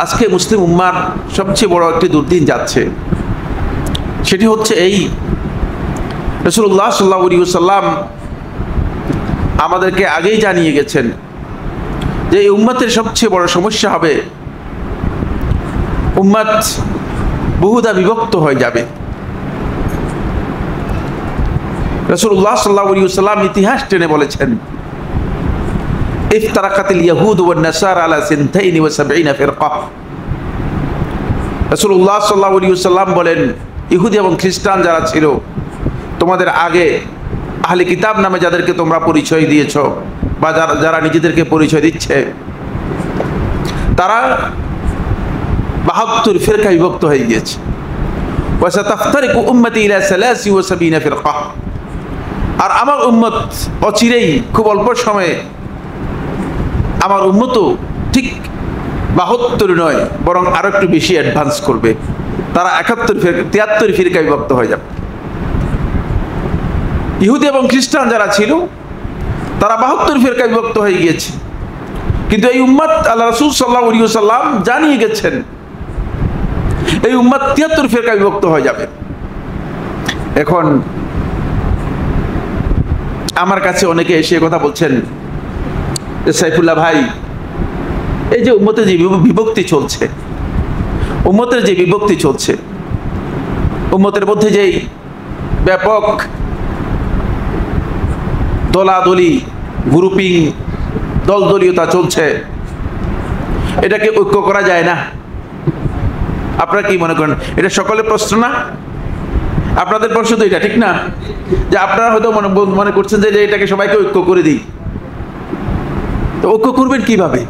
আজকে মুসলিম উম্মার সবচেয়ে বড় একটি দুর্দিন যাচ্ছে, সেটি হচ্ছে এই রাসূলুল্লাহ সাল্লাল্লাহু আলাইহি ওয়াসাল্লাম আমাদেরকে আগেই জানিয়ে গেছেন যে এই উম্মতের সবচেয়ে বড় সমস্যা হবে উম্মত বহুদা বিভক্ত হয়ে যাবে। রাসূলুল্লাহ সাল্লাল্লাহু আলাইহি ওয়াসাল্লাম ইতিহাস টেনে বলেছেন, ইফতারাকাতিল ইয়াহুদ ওয়ান নাসারা আলা 72 ফিরকা। রাসূলুল্লাহ সাল্লাল্লাহু আলাইহি ওয়াসাল্লাম বলেন, ইহুদি এবং খ্রিস্টান যারা ছিল তোমাদের আগে, আহলে কিতাব নামে যাদেরকে তোমরা পরিচয় দিয়েছো বা যারা নিজেদেরকে পরিচয় দিচ্ছে, তারা 72 ফিরকা বিভক্ত হয়ে গিয়েছে। ওয়া সাতাফতারিকু উম্মতি ইলা 73 ফিরকা। আর আমার উম্মত অচিরেই, খুব অল্প সময়ে আমার উম্মতও ঠিক 72 নয়, বরং আরো একটু বেশি অ্যাডভান্স করবে। তারা 73 ফিরকা বিভক্ত হয়ে যাবে। ইহুদি এবং খ্রিস্টান যারা ছিল তারা 72 ফিরকা বিভক্ত হয়ে গিয়েছে, কিন্তু এই উম্মত আল্লাহ রাসূল সাল্লাল্লাহু আলাইহি ওয়াসাল্লাম জানিয়ে গেছেন এই উম্মত 73 ফিরকা বিভক্ত হয়ে যাবে। এখন আমার কাছে অনেকে এসে কথা বলছেন, সাইফুল্লাহ ভাই, এই যে উম্মতের যে বিভক্তি চলছে, উম্মতের মধ্যে যেই ব্যাপক দলাদলি, গ্রুপিং, দলদলীয়তা চলছে, এটাকে ঐক্য করা যায় না? আপনারা কি মনে করেন? এটা সকলের প্রশ্ন না? আপনাদের প্রশ্ন তো এটা, ঠিক না? যে আপনারা হয়তো মনে করছেন যে এটাকে সবাইকে ঐক্য করে দিই। তো ঐক্য করবেন কিভাবে?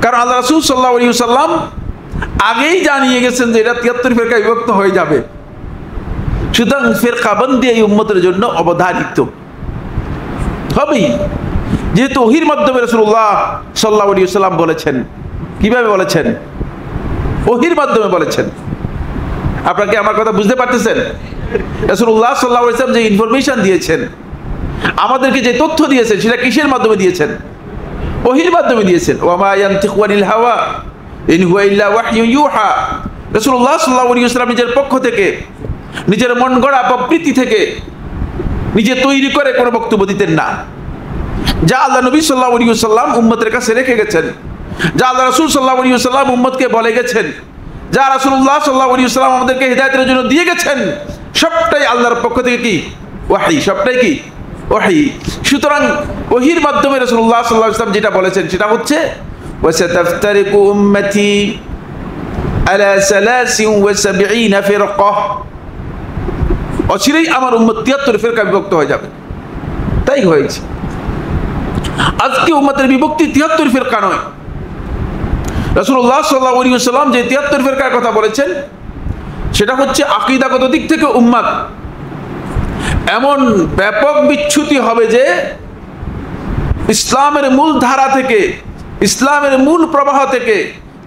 কারণ আল্লাহ রাসূল সাল্লাল্লাহু আলাইহি ওয়াসাল্লাম আগেই জানিয়ে গেছেন যে এটা 73 ফিরকা বিভক্ত হয়ে যাবে। সুতরাং ফিরকাবন্দি এই উম্মতের জন্য অবধারিত হবেই, যেহেতু ওহীর মাধ্যমে রাসূলুল্লাহ সাল্লাল্লাহু আলাইহি ওয়াসাল্লাম বলেছেন। কিভাবে বলেছেন? ওহীর মাধ্যমে বলেছেন। আপনারা কি আমার কথা বুঝতে পারতেছেন? রাসূলুল্লাহ সাল্লাল্লাহু আলাইহি ওয়াসাল্লাম যে ইনফরমেশন দিয়েছেন, আমাদেরকে যে তথ্য দিয়েছেন, সেটা কিসের মাধ্যমে দিয়েছেন? ওহীর মাধ্যমে দিয়েছেন। ওয়া মা ইয়ানতিকু আনিল হাওয়া ইন হুয়া ইল্লা ওয়াহয়ুন ইউহা। রাসূলুল্লাহ সাল্লাল্লাহু আলাইহি ওয়াসাল্লাম নিজের পক্ষ থেকে, নিজের মন গড়া প্রবৃত্তি থেকে নিজে তৈরি করে কোনো বক্তব্য দিতেন না। যা আল্লাহ নবী সাল্লাল্লাহু আলাইহি ওয়াসাল্লাম উম্মতের কাছে রেখে গেছেন, যা আল্লাহ রাসূল সাল্লাল্লাহু আলাইহি ওয়াসাল্লাম উম্মতকে বলে গেছেন, যা রাসূলুল্লাহ সাল্লাল্লাহু আলাইহি ওয়াসাল্লাম আমাদেরকে হিদায়াতের জন্য দিয়ে গেছেন, সবটাই আল্লাহর পক্ষ থেকে কি? ওয়াহী। সবটাই কি? ওয়াহী। সুতরাং ওহীর মাধ্যমে রাসূলুল্লাহ সাল্লাল্লাহু আলাইহি ওয়াসাল্লাম যেটা বলেছেন সেটা হচ্ছে ওয়া সাতাফতারিকু উম্মতি আলা 73 ফিরকা। অচিরেই আমার উম্মত 73 ফিরকা বিভক্ত হয়ে যাবে। তাই হয়েছে। আজকে উম্মতের বিভক্তি 73 ফিরকা নয়। রাসূলুল্লাহ সাল্লাল্লাহু আলাইহি ওয়াসাল্লাম যে 73 ফিরকার কথা বলেছেন, সেটা হচ্ছে আকীদাগত দিক থেকে উম্মত এমন ব্যাপক বিচ্যুতি হবে যে ইসলামের মূল ধারা থেকে, ইসলামের মূল প্রবাহ থেকে,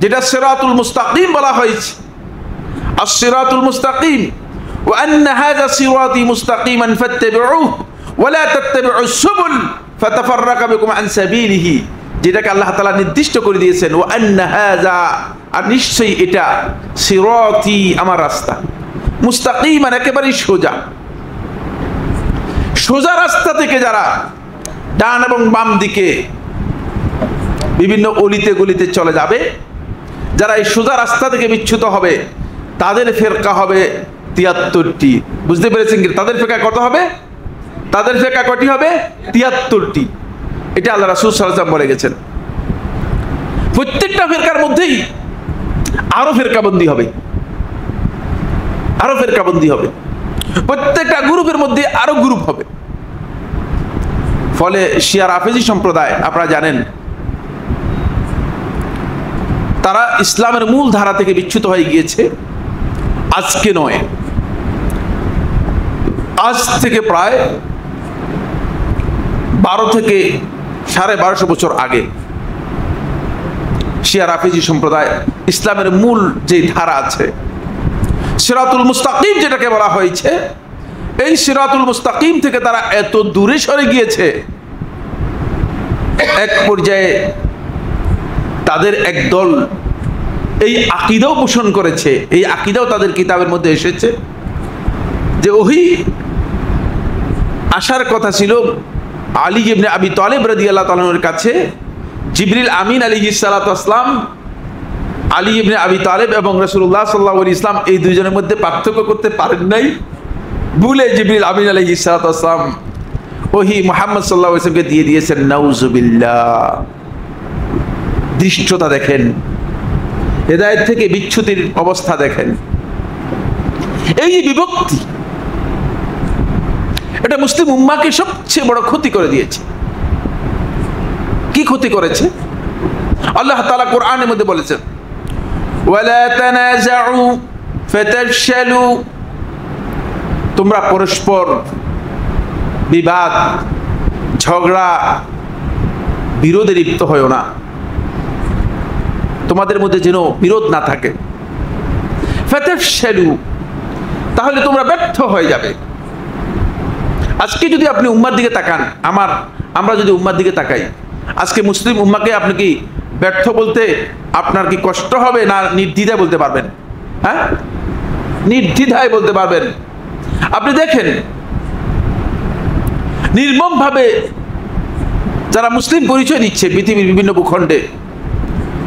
যেটা সিরাতুল মুস্তাকিম বলা হয়েছে, আস-সিরাতুল মুস্তাকিম, ওয়া আন্না হাযা সিরাতি মুস্তাকিমান ফাত্তাবিউহু ওয়া লা তাত্তাবিউস সুবুল ফাতাফাররাকা বিকুম আন সাবিলিহি, যেটাকে আল্লাহ তাআলা নির্দিষ্ট করে দিয়েছেন। ওয়া আন্না হাযা, আর নিশ্চয়ই এটা, সিরাতি, আমার রাস্তা, মুস্তাকিমান, একেবারেই সোজা। সোজা রাস্তা থেকে যারা ডান এবং বাম দিকে বিভিন্ন অলিতে গলিতে চলে যাবে, যারা এই সোজা রাস্তা থেকে বিচ্যুত হবে, তাদের ফিরকা হবে 73টি। বুঝতে পেরেছেন কি? তাদের ফিরকা কত হবে? তাদের ফিরকা কয়টি হবে? 73টি। এটা আল্লাহ রাসূল সাল্লাল্লাহু আলাইহি ওয়াসাল্লাম বলে গেছেন। প্রত্যেকটা ফিরকার মধ্যেই আরো ফিরকাবন্দি হবে, আরো ফিরকাবন্দি হবে। প্রত্যেকটা গ্রুপের মধ্যে আরো গ্রুপ হবে। ফলে শিয়া রাফেজি সম্প্রদায়, আপনারা জানেন, তারা ইসলামের মূল ধারা থেকে বিচ্যুত হয়ে গিয়েছে। আজকে নয়, আজ থেকে প্রায় 12 থেকে 1250 বছর আগে শিয়া রাফেজি সম্প্রদায় ইসলামের মূল যে ধারা আছে, সিরাতুল মুস্তাকিম যেটাকে বলা হয়েছে, এই সিরাতুল মুস্তাকিম থেকে তারা এত দূরে সরে গিয়েছে, এক পর্যায়ে তাদের একদল এই আকীদাও পোষণ করেছে, এই আকীদাও তাদের কিতাবের মধ্যে এসেছে যে ওহী আসার কথা ছিল আলী ইবনে আবি তালেব রাদিয়াল্লাহু তাআলা আনহুর কাছে। জিবরিল আমিন আলাইহিস সালাতু ওয়াস সালাম আলী ইবনে আবি তালেব এবং রাসূলুল্লাহ সাল্লাল্লাহু আলাইহি ওয়াসাল্লাম এই দুইজনের মধ্যে পার্থক্য করতে পারেন নাই, ভুলে জিবরিল আমিন আলাইহিস সালাতু ওয়াস সালাম ওহী মুহাম্মদ সাল্লাল্লাহু আলাইহি ওয়াসাল্লামকে দিয়ে দিয়েছেন। নাউজুবিল্লাহ। দৃষ্টতা দেখেন, হেদায়েত থেকে বিচ্যুতির অবস্থা দেখেন। এই যে বিভক্তি, এটা মুসলিম উম্মাহকে সবচেয়ে বড় ক্ষতি করে দিয়েছে। কি ক্ষতি করেছে? আল্লাহ তাআলা কোরআনের মধ্যে বলেছেন, ওয়ালা তানাজাউ ফাতাফশালু, তোমরা পরস্পর বিবাদ, ঝগড়া, বিরোধে লিপ্ত হয়ো না, তোমাদের মধ্যে যেন বিরোধ না থাকে। ফাতাফশালু, তাহলে তোমরা ব্যর্থ হয়ে যাবে। আজকে যদি আপনি উম্মার দিকে তাকান, আমরা যদি উম্মার দিকে তাকাই, আজকে মুসলিম উম্মাকে আপনি কি ব্যর্থ বলতে আপনার কি কষ্ট হবে না নির্দ্বিধায় বলতে পারবেন? হ্যাঁ, নির্দ্বিধায় বলতে পারবেন। আপনি দেখেন নির্মমভাবে যারা মুসলিম পরিচয় দিচ্ছে পৃথিবীর বিভিন্ন ভূখণ্ডে,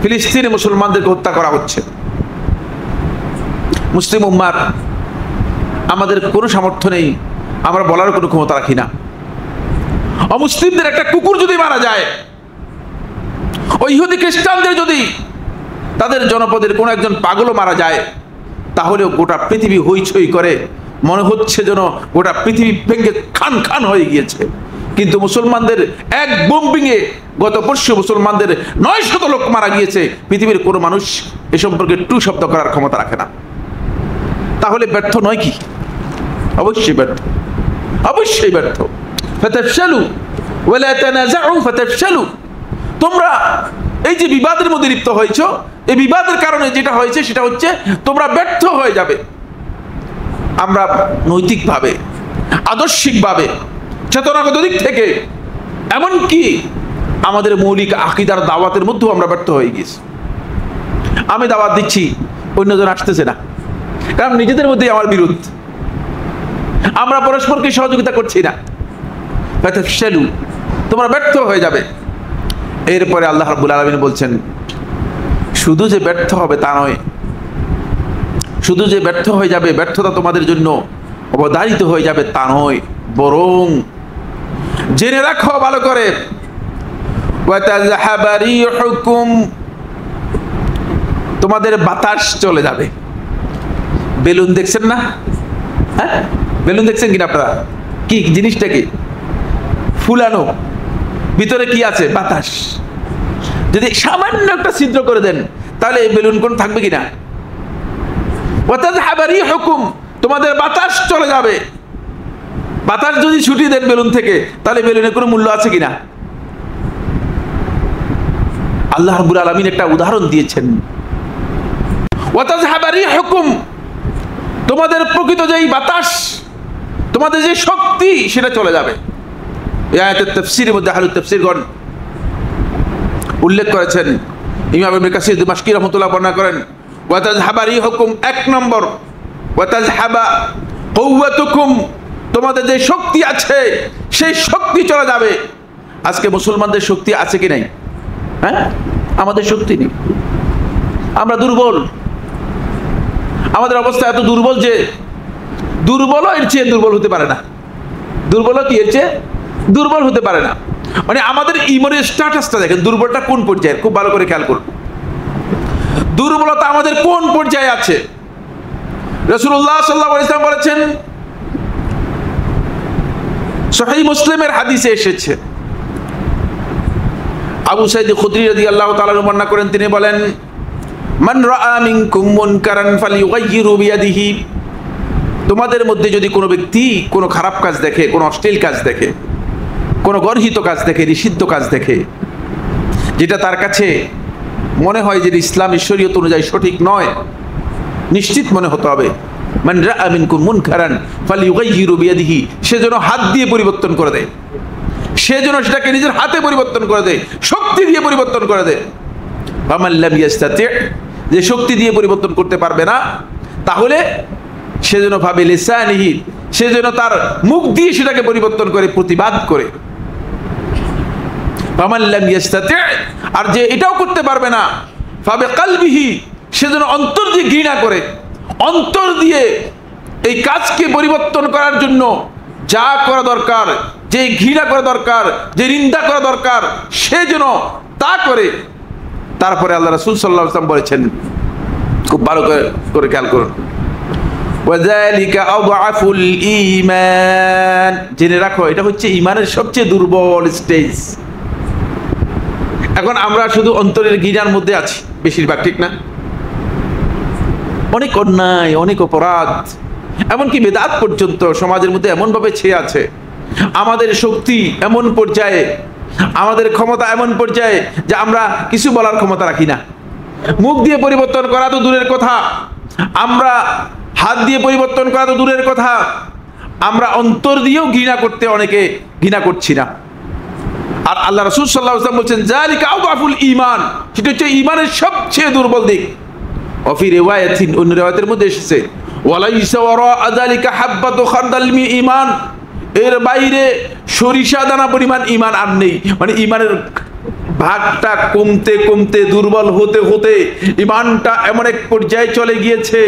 ফিলিস্তিনে মুসলমানদেরকে হত্যা করা হচ্ছে। মুসলিম উম্মার আমাদের কোনো সামর্থ্য নেই, আমরা বলার কোনো ক্ষমতা রাখি না। অমুসলিমদের একটা কুকুর যদি মারা যায়, ওই ইহুদি খ্রিস্টানদের যদি তাদের জনপদের কোনো একজন পাগলও মারা যায়, তাহলেও গোটা পৃথিবী হইচই করে, মনে হচ্ছে যেন গোটা পৃথিবী ভেঙে খান খান হয়ে গিয়েছে। কিন্তু মুসলমানদের এক বোম্বিংয়ে গত পরশু মুসলমানদের 900 লোক মারা গিয়েছে। পৃথিবীর কোনো মানুষ এ সম্পর্কে টু শব্দ করার ক্ষমতা রাখে না। তাহলে ব্যর্থ নয় কি? অবশ্যই ব্যর্থ, অবশ্যই ব্যর্থ। ফাতাফশালু ওয়ালা তানাজাউ ফাতাফশালু, তোমরা এই যে বিবাদের মধ্যে লিপ্ত হয়েছো, এই বিবাদের কারণে যেটা হয়েছে সেটা হচ্ছে তোমরা ব্যর্থ হয়ে যাবে। আমরা নৈতিকভাবে, আদর্শিকভাবে, চেতনাগত দিক থেকে, এমনকি আমাদের মৌলিক আকীদার দাওয়াতের মধ্যেও আমরা ব্যর্থ হয়ে গেছি। আমি দাওয়াত দিচ্ছি, অন্যজন আসতেছে না, কারণ নিজেদের মধ্যেই আমার বিরোধ, আমরা পরস্পরকে সহযোগিতা করছি না। ফাতাফশালু, তোমরা ব্যর্থ হয়ে যাবে। এরপরে আল্লাহ রাব্বুল আলামিন বলছেন, শুধু যে ব্যর্থ হবে তা নয়, শুধু যে ব্যর্থ হয়ে যাবে, ব্যর্থতা তোমাদের জন্য অবধারিত হয়ে যাবে তা নয়, বরং জেনে রাখো ভালো করে, ওয়াতাযহাবা রিহুকুম, তোমাদের বাতাস চলে যাবে। বেলুন দেখছেন না? হ্যাঁ, বেলুন দেখছেন কিনা আপনারা? কি জিনিসটা কি? ফুলানো, ভিতরে কি আছে? বাতাস। যদি সামান্য একটা ছিদ্র করে দেন, তাহলে এই বেলুন কোন থাকবে কিনা? ওয়াতাযহাবা রিহুকুম, তোমাদের বাতাস চলে যাবে। বাতাস যদি ছুটিয়ে দেন বেলুন থেকে, তাহলে বেলুনের কোনো মূল্য আছে কিনা? আল্লাহ রাব্বুল আলামিন একটা উদাহরণ দিয়েছেন, ওয়াতাযহাবা রিহুকুম, তোমাদের প্রকৃত যেই বাতাস, তোমাদের যে শক্তি, সেটা চলে যাবে। এই আয়াতের তাফসীরের মধ্যে আহলুত তাফসীরগণ উল্লেখ করেছেন, ইমাম ইবনে কাসির দিমাশকি রাহমাতুল্লাহ বর্ণনা করেন, ওয়াতাযহাবা রিহুকুম, এক নম্বর, ওয়াতাযহাবা কুওয়াতুকুম, তোমাদের যে শক্তি আছে সেই শক্তি চলে যাবে। আজকে মুসলমানদের শক্তি আছে কি নাই? হ্যাঁ, আমাদের শক্তি নেই, আমরা দুর্বল। আমাদের অবস্থা এত দুর্বল যে দুর্বলও এর চেয়ে দুর্বল হতে পারে না। দুর্বলও কি এর চেয়ে দুর্বল হতে পারে না। মানে আমাদের ইমানের স্ট্যাটাসটা দেখেন, দুর্বলটা কোন পর্যায়ে, খুব ভালো করে খেয়াল করুন। দুর্বলতা আমাদের কোন পর্যায়ে আছে? রাসূলুল্লাহ সাল্লাল্লাহু আলাইহি ওয়াসাল্লাম বলেছেন, সহিহ মুসলিমের হাদিসে এসেছে, আবু সাঈদ খুদরি রাদিয়াল্লাহু তাআলা বর্ণনা করেন, তিনি বলেন, মান রাআ মিনকুম মুনকারান ফালইয়ুগাইয়িরু বিয়াদিহি, তোমাদের মধ্যে যদি কোনো ব্যক্তি কোনো খারাপ কাজ দেখে, কোনো অশ্লীল কাজ দেখে, কোনো গর্হিত কাজ দেখে, নিষিদ্ধ কাজ দেখে, যেটা তার কাছে মনে হয় যে ইসলামী শরীয়ত অনুযায়ী সঠিক নয়, নিশ্চিত মনে হতে হবে, মান রাআ মিনকুম মুনকারান ফালইয়ুগাইয়িরু বিয়াদিহি, সে যেন হাত দিয়ে পরিবর্তন করে দেয়, সে যেন সেটাকে নিজের হাতে পরিবর্তন করে দেয়, শক্তি দিয়ে পরিবর্তন করে দেয়। ফামান লাম ইয়াস্তাতি, যে শক্তি দিয়ে পরিবর্তন করতে পারবে না, তাহলে সেজন্য ভাবে লিসানিহি, সেজন্য তার মুখ দিয়ে সেটাকে পরিবর্তন করে, প্রতিবাদ করে। ফামান লাম ইয়াস্তাতি, আর যে এটাও করতে পারবে না, ফাবে কালবিহি, সেজন্য অন্তর দিয়ে ঘৃণা করে, অন্তর দিয়ে এই কাজকে পরিবর্তন করার জন্য যা করা দরকার, যে ঘৃণা করা দরকার, যে নিন্দা করা দরকার, সে যেন তা করে। তারপরে আল্লাহ রাসূল সাল্লাল্লাহু আলাইহি ওয়াসাল্লাম বলেছেন, খুব ভালো করে খেয়াল করুন, ওয়াযালিকা আযআফুল ঈমান, জেনে রাখো এটা হচ্ছে ঈমানের সবচেয়ে দুর্বল স্টেজ। এখন আমরা শুধু অন্তরের ঘৃণার মধ্যে আছি বেশিরভাগ, ঠিক না? অনেক অন্যায়, অনেক অপরাধ, এমনকি বেদাত পর্যন্ত সমাজের মধ্যে এমনভাবে ছেয়ে আছে। আমাদের শক্তি এমন পর্যায়ে, আমাদের ক্ষমতা এমন পর্যায়ে যে আমরা কিছু বলার ক্ষমতা রাখি না। মুখ দিয়ে পরিবর্তন করা তো দূরের কথা, আমরা হাত দিয়ে পরিবর্তন করা তো দূরের কথা, আমরা অন্তর দিয়েও ঘৃণা করতে অনেকে ঘৃণা করছি না। আর আল্লাহ রাসূল সাল্লাল্লাহু আলাইহি ওয়াসাল্লাম বলছেন, যালিকা আযআফুল ঈমান, সেটা হচ্ছে ঈমানের সবচেয়ে দুর্বল দিক। ওয়াফি রিওয়ায়াতিন, অন্য রিওয়ায়াতের মধ্যে এসেছে, ওয়ালাইসা ওয়ারাআ যালিকা হাব্বাতু খারদাল মিন ঈমান, এর বাইরে সরিষা দানা পরিমাণ ঈমান আর নেই। মানে ঈমানের ভাগটা কমতে কমতে, দুর্বল হতে হতে ঈমানটা এমন এক পর্যায়ে চলে গিয়েছে,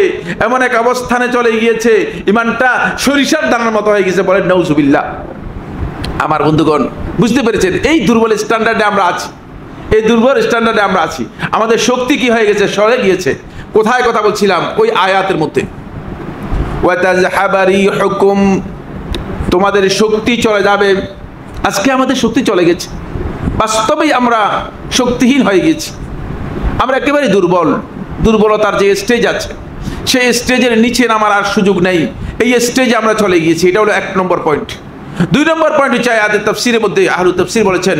এমন এক অবস্থানে চলে গিয়েছে, ঈমানটা সরিষার দানার মতো হয়ে গেছে। বলেন নাউজুবিল্লাহ। আমার বন্ধুগণ, বুঝতে পেরেছেন এই দুর্বল স্ট্যান্ডার্ডে আমরা আছি, এই দুর্বল স্ট্যান্ডার্ডে আমরা আছি। আমাদের শক্তি কি হয়ে গেছে? সরে গিয়েছে। কোথায় কথা বলছিলাম? ওই আয়াতের মধ্যে, ওয়াতাযহাবা রিহুকুম, তোমাদের শক্তি চলে যাবে। আজকে আমাদের শক্তি চলে গেছে, বাস্তবেই আমরা শক্তিহীন হয়ে গেছি। আমরা একেবারে দুর্বল, দুর্বলতার যে স্টেজ আছে সেই স্টেজের নিচে নামার আর সুযোগ নেই। এই স্টেজে আমরা চলে গিয়েছি। এটা হলো 1 নম্বর পয়েন্ট। 2 নম্বর পয়েন্ট হচ্ছে আয়াতের তাফসীরের মধ্যে আহলুত তাফসীর বলেছেন,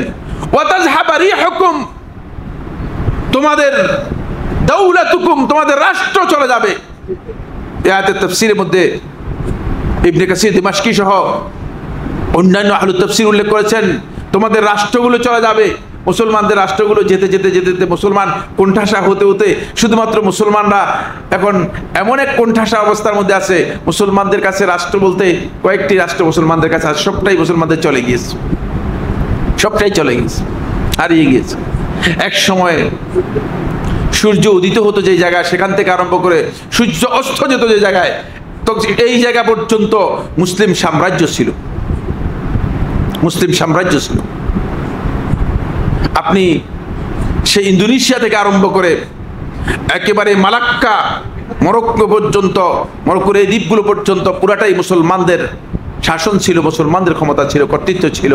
ওয়াতাযহাবা রিহুকুম, তোমাদের দাওলাতুকুম, তোমাদের রাষ্ট্র চলে যাবে। এই আয়াতের তাফসীরের মধ্যে ইবনে কাসির দিমাশকি সহ অন্যান্য আহলুত তাফসীর উল্লেখ করেছেন, তোমাদের রাষ্ট্রগুলো চলে যাবে। মুসলমানদের রাষ্ট্রগুলো যেতে যেতে যেতে যেতে মুসলমান কোণঠাসা হতে হতে শুধুমাত্র মুসলমানরা এখন এমন এক কোণঠাসা অবস্থার মধ্যে আছে, মুসলমানদের কাছে রাষ্ট্র বলতে কয়েকটি রাষ্ট্র মুসলমানদের কাছে, আর সবটাই মুসলমানদের চলে গিয়েছে, সবটাই চলে গিয়েছে, হারিয়ে গিয়েছে। এক সময় সূর্য উদিত হতো যে জায়গায়, সেখান থেকে আরম্ভ করে সূর্য অস্ত যেত যে জায়গায়, তো এই জায়গা পর্যন্ত মুসলিম সাম্রাজ্য ছিল, মুসলিম সাম্রাজ্য ছিল। আপনি সেই ইন্দোনেশিয়া থেকে আরম্ভ করে একেবারে মালাক্কা, মরক্কো পর্যন্ত, মরক্কোর এই দ্বীপগুলো পর্যন্ত পুরাটাই মুসলমানদের শাসন ছিল, মুসলমানদের ক্ষমতা ছিল, কর্তৃত্ব ছিল।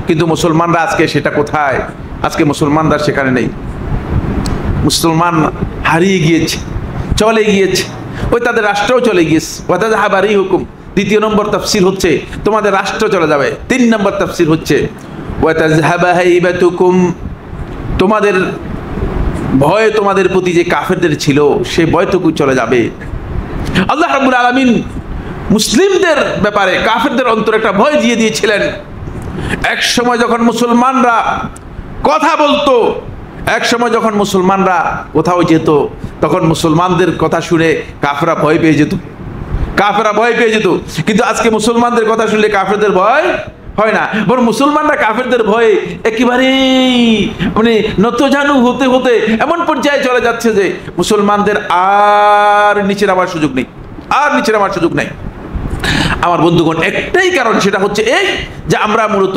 কিন্তু মুসলমানরা আজকে সেটা কোথায়? আজকে মুসলমানরা সেখানে নেই। মুসলমান হারিয়ে গিয়েছে, চলে গিয়েছে, ওই তাদের রাষ্ট্রও চলে গিয়েছে। ওয়াতাযহাবা রিহুকুম, 2 নম্বর তাফসীর হচ্ছে তোমাদের রাষ্ট্র চলে যাবে। 3 নম্বর তাফসীর হচ্ছে ওয়াতাযহাবা হাইবাতুকুম, তোমাদের ভয়, তোমাদের প্রতি যে কাফেরদের ছিল সেই ভয়টুকু চলে যাবে। আল্লাহ রাব্বুল আলামিন মুসলিমদের ব্যাপারে কাফেরদের অন্তরে একটা ভয় দিয়ে দিয়েছিলেন। এক সময় যখন মুসলমানরা কথা বলতো, এক সময় যখন মুসলমানরা কোথাও যেত, তখন মুসলমানদের কথা শুনে কাফেররা ভয় পেয়ে যেত, কাফেররা ভয় পেয়ে যেত। কিন্তু আজকে মুসলমানদের কথা শুনলে কাফেরদের ভয় হয় না, বরং মুসলমানরা কাফেরদের ভয়ে একেবারেই মানে নতজানু হতে হতে এমন পর্যায়ে চলে যাচ্ছে যে মুসলমানদের আর নিচে নামার সুযোগ নেই, আর নিচে নামার সুযোগ নেই। আমার বন্ধুগণ, একটাই কারণ, সেটা হচ্ছে এই যে আমরা মূলত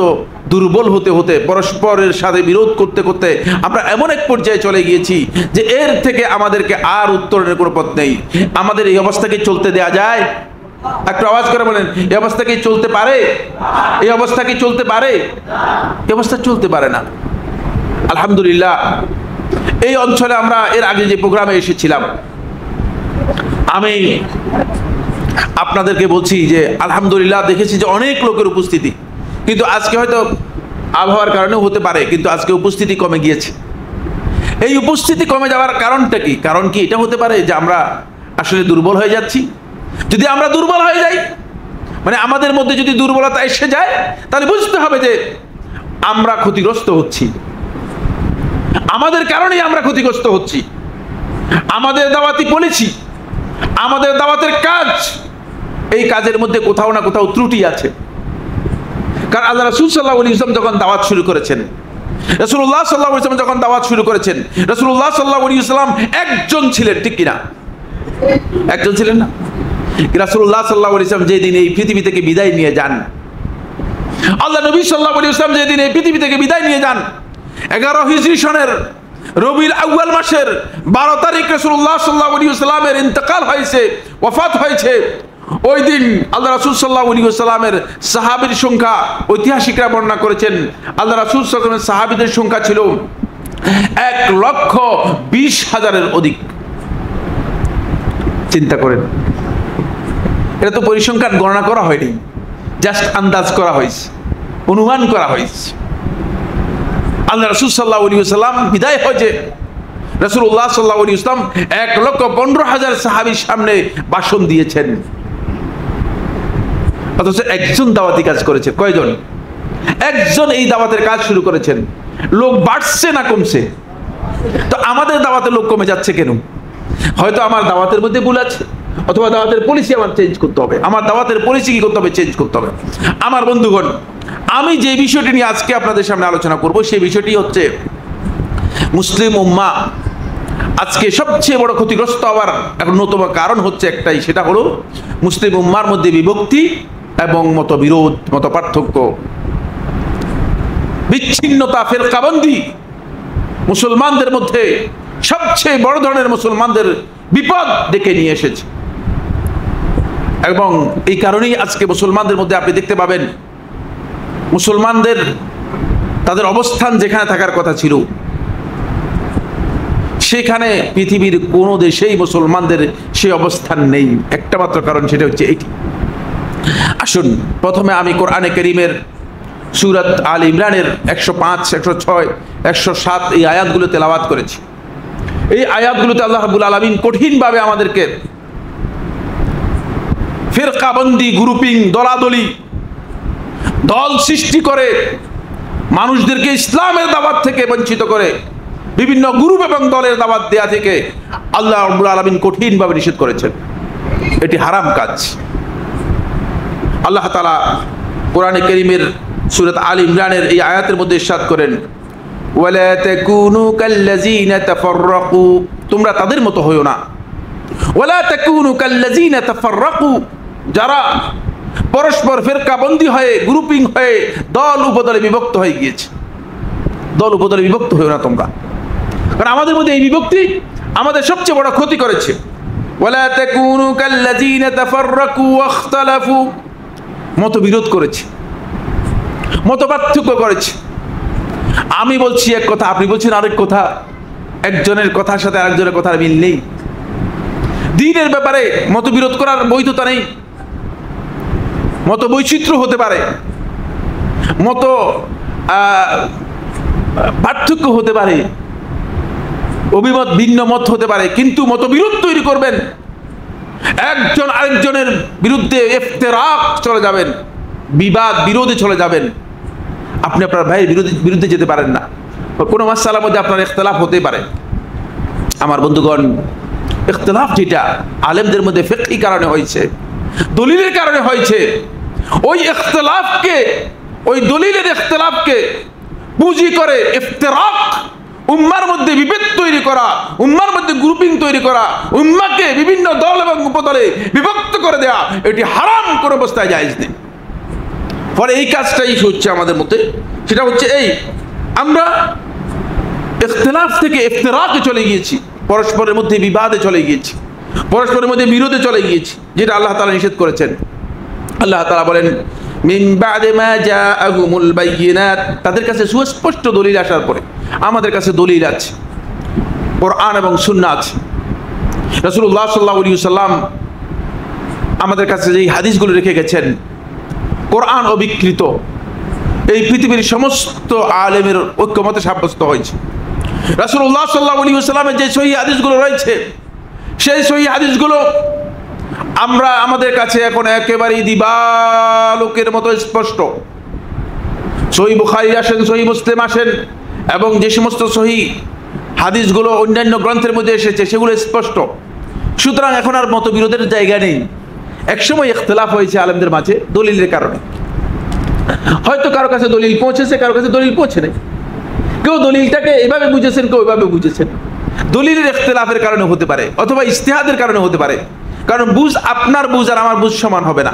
দুর্বল হতে হতে, পরস্পরের সাথে বিরোধ করতে করতে আমরা এমন এক পর্যায়ে চলে গিয়েছি যে এর থেকে আমাদেরকে আর উত্তরণের কোনো পথ নেই। আমাদের এই অবস্থাকে চলতে দেয়া যায়? একটু আওয়াজ করে বলেন, এই অবস্থা কি চলতে পারে? এই অবস্থা কি চলতে পারে? এই অবস্থা চলতে পারে না। আলহামদুলিল্লাহ, এই অঞ্চলে আমরা এর আগে যে প্রোগ্রামে এসেছিলাম, আমি আপনাদেরকে বলছি যে আলহামদুলিল্লাহ দেখেছি যে অনেক লোকের উপস্থিতি, কিন্তু আজকে হয়তো আবহাওয়ার কারণেও হতে পারে, কিন্তু আজকে উপস্থিতি কমে গিয়েছে। এই উপস্থিতি কমে যাওয়ার কারণটা কি? কারণ কি এটা হতে পারে যে আমরা আসলে দুর্বল হয়ে যাচ্ছি? যদি আমরা দুর্বল হয়ে যাই, মানে আমাদের মধ্যে যদি দুর্বলতা এসে যায়, তাহলে বুঝতে হবে যে আমরা ক্ষতিগ্রস্ত হচ্ছি, আমাদের কারণেই আমরা ক্ষতিগ্রস্ত হচ্ছি। আমাদের দাওয়াতি পলিসি, আমাদের দাওয়াতের কাজ, এই কাজের মধ্যে কোথাও না কোথাও ত্রুটি আছে। কারণ আল্লাহ রাসূল সাল্লাল্লাহু আলাইহি ওয়াসাল্লাম যখন দাওয়াত শুরু করেছেন, রাসূলুল্লাহ সাল্লাল্লাহু আলাইহি ওয়াসাল্লাম যখন দাওয়াত শুরু করেছেন, রাসূলুল্লাহ সাল্লাল্লাহু আলাইহি ওয়াসাল্লাম একজন ছিলেন, ঠিক কিনা? একজন ছিলেন না? রাসূলুল্লাহ সাল্লাল্লাহু আলাইহি ওয়াসাল্লাম যেদিন এই পৃথিবী থেকে বিদায় নিয়ে যান, আল্লাহ নবী সাল্লাল্লাহু আলাইহি ওয়াসাল্লাম যেদিন এই পৃথিবী থেকে বিদায় নিয়ে যান, 11 হিজরি সনের রবিউল আউয়াল মাসের 12 তারিখ রাসূলুল্লাহ সাল্লাল্লাহু আলাইহি ওয়াসাল্লামের ইন্তেকাল হয়েছে, ওয়াফাত হয়েছে। ওই দিন আল্লাহ রাসূল সাল্লাল্লাহু আলাইহি ওয়াসাল্লামের সাহাবীর সংখ্যা ঐতিহাসিকরা বর্ণনা করেছেন, আল্লাহ রাসূল সাল্লাল্লাহু আলাইহি ওয়াসাল্লামের সাহাবীদের সংখ্যা ছিল 1,20,000-এর অধিক। চিন্তা করেন, এটা তো পরিসংখ্যান গণনা করা হয়নি, জাস্ট আন্দাজ করা হয়েছে, অনুমান করা হয়েছে। আল্লাহ রাসূল সাল্লাল্লাহু আলাইহি ওয়াসাল্লাম বিদায় হয়েছে, রাসূলুল্লাহ সাল্লাল্লাহু আলাইহি ওয়াসাল্লাম 1,15,000 সাহাবীর সামনে ভাষণ দিয়েছেন, অথচ একজন দাওয়াতি কাজ করেছে। কয়জন? একজন এই দাওয়াতের কাজ শুরু করেছেন। লোক বাড়ছে না কমছে? তো আমাদের দাওয়াতে লোক কমে যাচ্ছে কেন? হয়তো আমার দাওয়াতের মধ্যে ভুল আছে, অথবা দাওয়াতের পলিসি আমার চেঞ্জ করতে হবে। আমার দাওয়াতের পলিসি কি করতে হবে? চেঞ্জ করতে হবে। আমার বন্ধুগণ, আমি যে বিষয়টি নিয়ে আজকে আপনাদের সামনে আলোচনা করব, সেই বিষয়টি হচ্ছে মুসলিম উম্মাহ আজকে সবচেয়ে বড় ক্ষতিগ্রস্ত হওয়ার অন্যতম কারণ হচ্ছে একটাই, সেটা হলো মুসলিম উম্মার মধ্যে বিভক্তি এবং মতবিরোধ, মত পার্থক্য, বিচ্ছিন্নতা, ফিরকাবন্দি মুসলমানদের মধ্যে সবচেয়ে বড় ধরনের মুসলমানদের বিপদ ডেকে নিয়ে এসেছে। এবং এই কারণেই আজকে মুসলমানদের মধ্যে আপনি দেখতে পাবেন, মুসলমানদের তাদের অবস্থান যেখানে থাকার কথা ছিল, সেখানে পৃথিবীর কোনো দেশেই মুসলমানদের সেই অবস্থান নেই। একটা মাত্র কারণ, সেটা হচ্ছে এইটি। আসুন প্রথমে আমি কোরআনে কারীমের সূরা আলে ইমরানের 105, 106, 107 এই আয়াতগুলো তেলাওয়াত করেছি। এই আয়াতগুলোতে আল্লাহ রাব্বুল আলামিন কঠিনভাবে আমাদেরকে ফিরকাবন্দি, গ্রুপিং, দলাদলি, দল সৃষ্টি করে মানুষদেরকে ইসলামের দাওয়াত থেকে বঞ্চিত করে বিভিন্ন গ্রুপ এবং দলের দাওয়াত দেয়া থেকে আল্লাহ রাব্বুল আলামিন কঠিনভাবে নিষেধ করেছেন। এটি হারাম কাজ। আল্লাহ তাআলা কোরআনে কারীমের সূরা আলে ইমরানের এই আয়াতের মধ্যে ইরশাদ করেন, ওয়ালা তাকুনু কাল্লাযিনা তাফাররাকু, তোমরা তাদের মতো হইও না। ওয়ালা তাকুনু কাল্লাযিনা তাফাররাকু, যারা পরস্পর ফিরকাবন্দি হয়ে, গ্রুপিং হয়ে, দল উপদলে বিভক্ত হয়ে গিয়েছে। দল উপদলে বিভক্ত হইও না তোমরা, কারণ আমাদের মধ্যে এই বিভক্তি আমাদের সবচেয়ে বড় ক্ষতি করেছে। ওয়ালা তাকুনু কাল্লাযিনা তাফাররাকু ওয়াখতালাফু, মতবিরোধ করেছে, মতপার্থক্য করেছে। আমি বলছি এক কথা, আপনি বলছেন আরেক কথা, একজনের কথার সাথে আরেকজনের কথার মিল নেই। দ্বীনের ব্যাপারে মতবিরোধ করার বৈধতা নেই। মত বৈচিত্র্য হতে পারে, মত পার্থক্য হতে পারে, অভিমত ভিন্ন মত হতে পারে, কিন্তু মতবিরোধ তৈরি করবেন, একজন আরেকজনের বিরুদ্ধে ইফতিরাক চলে যাবেন, বিবাদ বিরোধে চলে যাবেন, আপনি আপনার ভাইয়ের বিরুদ্ধে যেতে পারেন না। কোনো মাসআলার মধ্যে আপনার ইখতিলাফ হতে পারে। আমার বন্ধুগণ, ইখতিলাফ যেটা আলেমদের মধ্যে ফিকহি কারণে হয়েছে, দলিলের কারণে হয়েছে, ওই ইখতিলাফকে, ওই দলিলের ইখতিলাফকে পুঁজি করে ইফতিরাক, উম্মার মধ্যে বিভেদ তৈরি করা, উম্মার মধ্যে গ্রুপিং তৈরি করা, উম্মাকে বিভিন্ন দল এবং উপদলে বিভক্ত করে দেওয়া, এটি হারাম, কোনো অবস্থায় জায়েজ নেই। ফলে এই কাজটাই হচ্ছে আমাদের মধ্যে, সেটা হচ্ছে এই, আমরা ইখতিলাফ থেকে ইফতিরাকে চলে গিয়েছি, পরস্পরের মধ্যে বিবাদে চলে গিয়েছি, পরস্পরের মধ্যে বিরোধে চলে গিয়েছি, যেটা আল্লাহ তাআলা নিষেধ করেছেন। আল্লাহ তাআলা বলেন, মিন বা'দি মা জাআহুমুল বায়িনাত, তাদের কাছে সুস্পষ্ট দলিল আসার পরে। আমাদের কাছে দলিল আছে, কোরআন এবং সুন্নাহ আছে। রাসূলুল্লাহ সাল্লাল্লাহু আলাইহি ওয়াসাল্লাম আমাদের কাছে যেই হাদিসগুলো রেখে গেছেন, কোরআন অবিকৃত, এই পৃথিবীর সমস্ত আলেমের ঐক্যমতে সাব্যস্ত হয়েছে। রাসূলুল্লাহ সাল্লাল্লাহু আলাইহি ওয়াসাল্লামের যে সহিহ হাদিসগুলো রয়েছে, সেই সহিহ হাদিসগুলো আমরা, আমাদের কাছে এখন একেবারেই দিবালোকের মতো স্পষ্ট। সহিহ বুখারী আসেন, সহিহ মুসলিম আসেন, এবং যে সমস্ত সহিহ হাদিসগুলো অন্যান্য গ্রন্থের মধ্যে এসেছে, সেগুলো স্পষ্ট। সুতরাং এখন আর মতবিরোধের জায়গা নেই। একসময় ইখতিলাফ হয়েছে আলেমদের মাঝে দলিলের কারণে, হয়তো কারো কাছে দলিল পৌঁছেছে, কারো কাছে দলিল পৌঁছে নেই। কেউ দলিলটাকে এভাবে বুঝেছেন, কেউ এভাবে বুঝেছেন। দলিলের ইখতিলাফের কারণে হতে পারে, অথবা ইজতিহাদের কারণে হতে পারে। কারণ বুঝ, আপনার বুঝ আর আমার বুঝ সমান হবে না।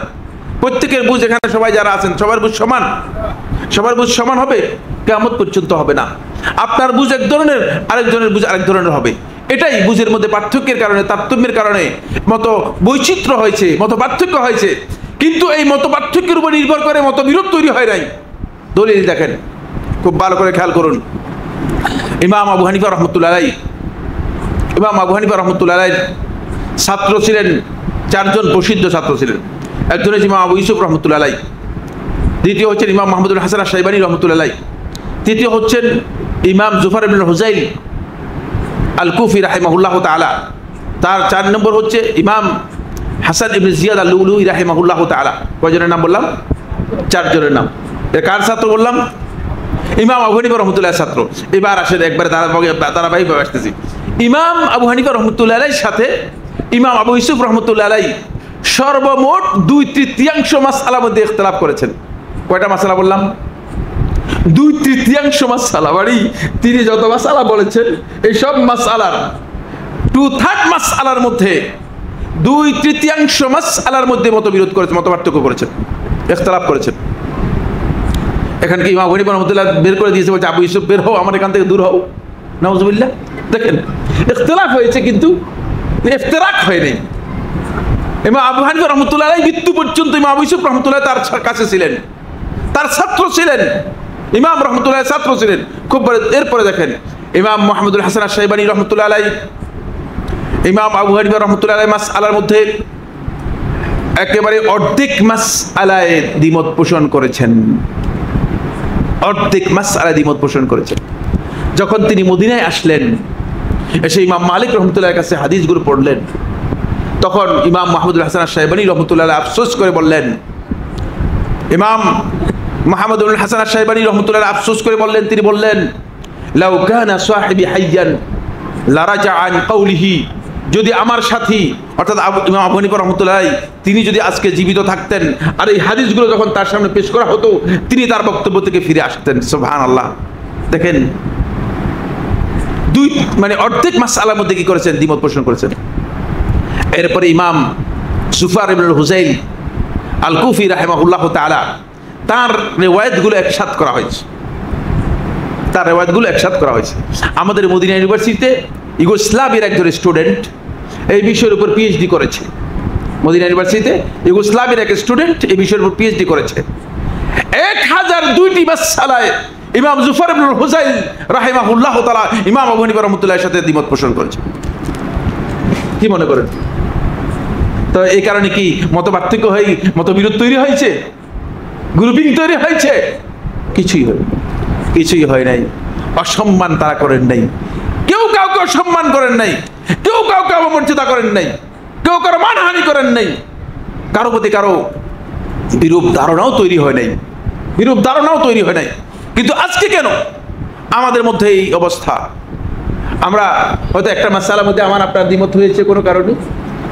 প্রত্যেকের বুঝ, এখানে সবাই যারা আছেন সবার বুঝ সমান, সবার বুঝ সমান হবে কিয়ামত পর্যন্ত হবে না। আপনার বুঝ এক ধরনের, আরেকজনের বুঝ আরেক ধরনের হবে। এটাই বুঝের মধ্যে পার্থক্যের কারণে, তারতম্যের কারণে মত বৈচিত্র্য হয়েছে, মত পার্থক্য হয়েছে। কিন্তু এই মত পার্থক্যের উপর নির্ভর করে মতবিরোধ তৈরি হয় নাই। দলিল দেখেন, খুব ভালো করে খেয়াল করুন। ইমাম আবু হানিফা রহমতুল্লাহ আলাইহি, ইমাম আবু হানিফা রহমতুল্লাহ আলাইহির ছাত্র ছিলেন চারজন, প্রসিদ্ধ ছাত্র ছিলেন। একজন হচ্ছে ইমাম আবু ইউসুফ রহমতুল্লাহ আলাইহি, দ্বিতীয় হচ্ছেন ইমাম মাহমুদুল হাসান আশ-শাইবানী রহমতুল্লাহ আলাইহি, তৃতীয় হচ্ছেন ইমাম জুফার ইবনে হুজাইল আল কুফি রাহিমাহুল্লাহ তাআলা, তার 4 নম্বর হচ্ছে ইমাম হাসান ইবনে জিয়াদ আল লুলুই রাহিমাহুল্লাহ তাআলা। কয়জনের নাম বললাম? 4 জনের নাম। এর কার ছাত্র বললাম? ইমাম আবু হানিফা রহমতুল্লাহ ছাত্র। এবার আসেন একবারে ধারাবাহিকভাবে আসতেছি। ইমাম আবু হানিফা রহমতুল্লাহ আলাইহির সাথে ইমাম আবু ইউসুফ রহমতুল্লাহ আলাইহি সর্বমোট 2/3 মাসআলার মধ্যে ইখতিলাফ করেছেন। কয়টা মাসআলা বললাম? 2/3 মাসআলা। বাড়ি তিনি যত মাসআলা বলেছেন, এই সব মাসআলার 2/3 মাসআলার মধ্যে 2/3 মাসআলার মধ্যে মতবিরোধ করেছেন, মতপার্থক্য করেছেন, ইখতিলাফ করেছেন। এখানে কি ইমাম আবু হানিফা রহমতুল্লাহ বের করে দিয়েছে, বলছে আবু ইউসুফ বের হও, আমার এখান থেকে দূর হও। নাউজুবিল্লাহ। দেখেন, ইখতিলাফ হয়েছে কিন্তু ইফতিরাক হয়নি। ইমাম আবু হানিফা রহমতুল্লাহ আলাইহি মৃত্যু পর্যন্ত ইমাম আবু ইউসুফ রহমতুল্লাহ তার কাছে ছিলেন, তার ছাত্র ছিলেন, ইমাম রহমতুল্লাহ ছাত্র ছিলেন খুব। এরপরে দেখেন ইমাম মুহাম্মদুল হাসান আশ-শাইবানী রহমতুল্লাহ আলাইহি, ইমাম আবু হানিফা রহমতুল্লাহ আলাইহি মাসআলার মধ্যে একেবারে অর্ধেক মাসআলায় দ্বিমত পোষণ করেছেন, অর্ধেক মাসআলায় দ্বিমত পোষণ করেছেন। যখন তিনি মদিনায় আসলেন, এসে ইমাম মালিক রহমতুল্লাহর কাছে হাদিসগুলো পড়লেন, তখন ইমাম মাহমুদুল হাসান আশ-শাইবানী রহমতুল্লাহ আফসোস করে বললেন, ইমাম মাহমুদুল হাসান আশ-শাইবানী রহমতুল্লাহ আফসোস করে বললেন, তিনি বললেন, লাউ কানা সাহিবি হাইয়ান লারাজা আন কওলিহি, যদি আমার সাথী অর্থাৎ ইমাম আবু হানিফা রহমতুল্লাহ তিনি যদি আজকে জীবিত থাকতেন আর এই হাদিসগুলো যখন তার সামনে পেশ করা হতো, তিনি তার বক্তব্য থেকে ফিরে আসতেন। সুবহানাল্লাহ। দেখেন, মানে অর্ধেক মাসআলার মধ্যে কি করেছেন? দ্বিমত পোষণ করেছেন। এরপরে ইমাম জুফার ইবনে হুজাইল আল কুফি রাহিমাহুল্লাহ তাআলা, তার রিওয়ায়াতগুলো একসাথ করা হয়েছে, তার রিওয়ায়াতগুলো একসাথ করা হয়েছে। আমাদের মদিনা ইউনিভার্সিটিতে ইউগোস্লাভিয়ার একজন স্টুডেন্ট এই বিষয়ের উপর পিএইচডি করেছে। মদিনা ইউনিভার্সিটিতে ইউগোস্লাভিয়ার এক স্টুডেন্ট এই বিষয়ের উপর পিএইচডি করেছে। 1002টি মাসআলায় ইমাম জুফার ইবনে হুজাইল রাহিমাহুল্লাহ তাআলা ইমাম আবু হানিফা রহমতুল্লাহর সাথে দ্বিমত পোষণ করেছে। কি মনে করেন? তো এই কারণে কি মতপার্থক্য হয়ে মতবিরোধ তৈরি হয়েছে, গ্রুপিং তৈরি হয়েছে? কিছুই হয় নাই। অসম্মান তারা করেন নাই, কেউ কাউকে অসম্মান করেন নাই, কেউ কাউকে অবমর্যাদা করেন নাই, কেউ কারো মানহানি করেন নাই, কারো প্রতি কারো বিরূপ ধারণাও তৈরি হয় নাই, বিরূপ ধারণাও তৈরি হয় নাই। কিন্তু আজকে কেন আমাদের মধ্যে এই অবস্থা? আমরা হয়তো একটা মাসআলার মধ্যে আমার আপনার দ্বিমত হয়েছে কোনো কারণে,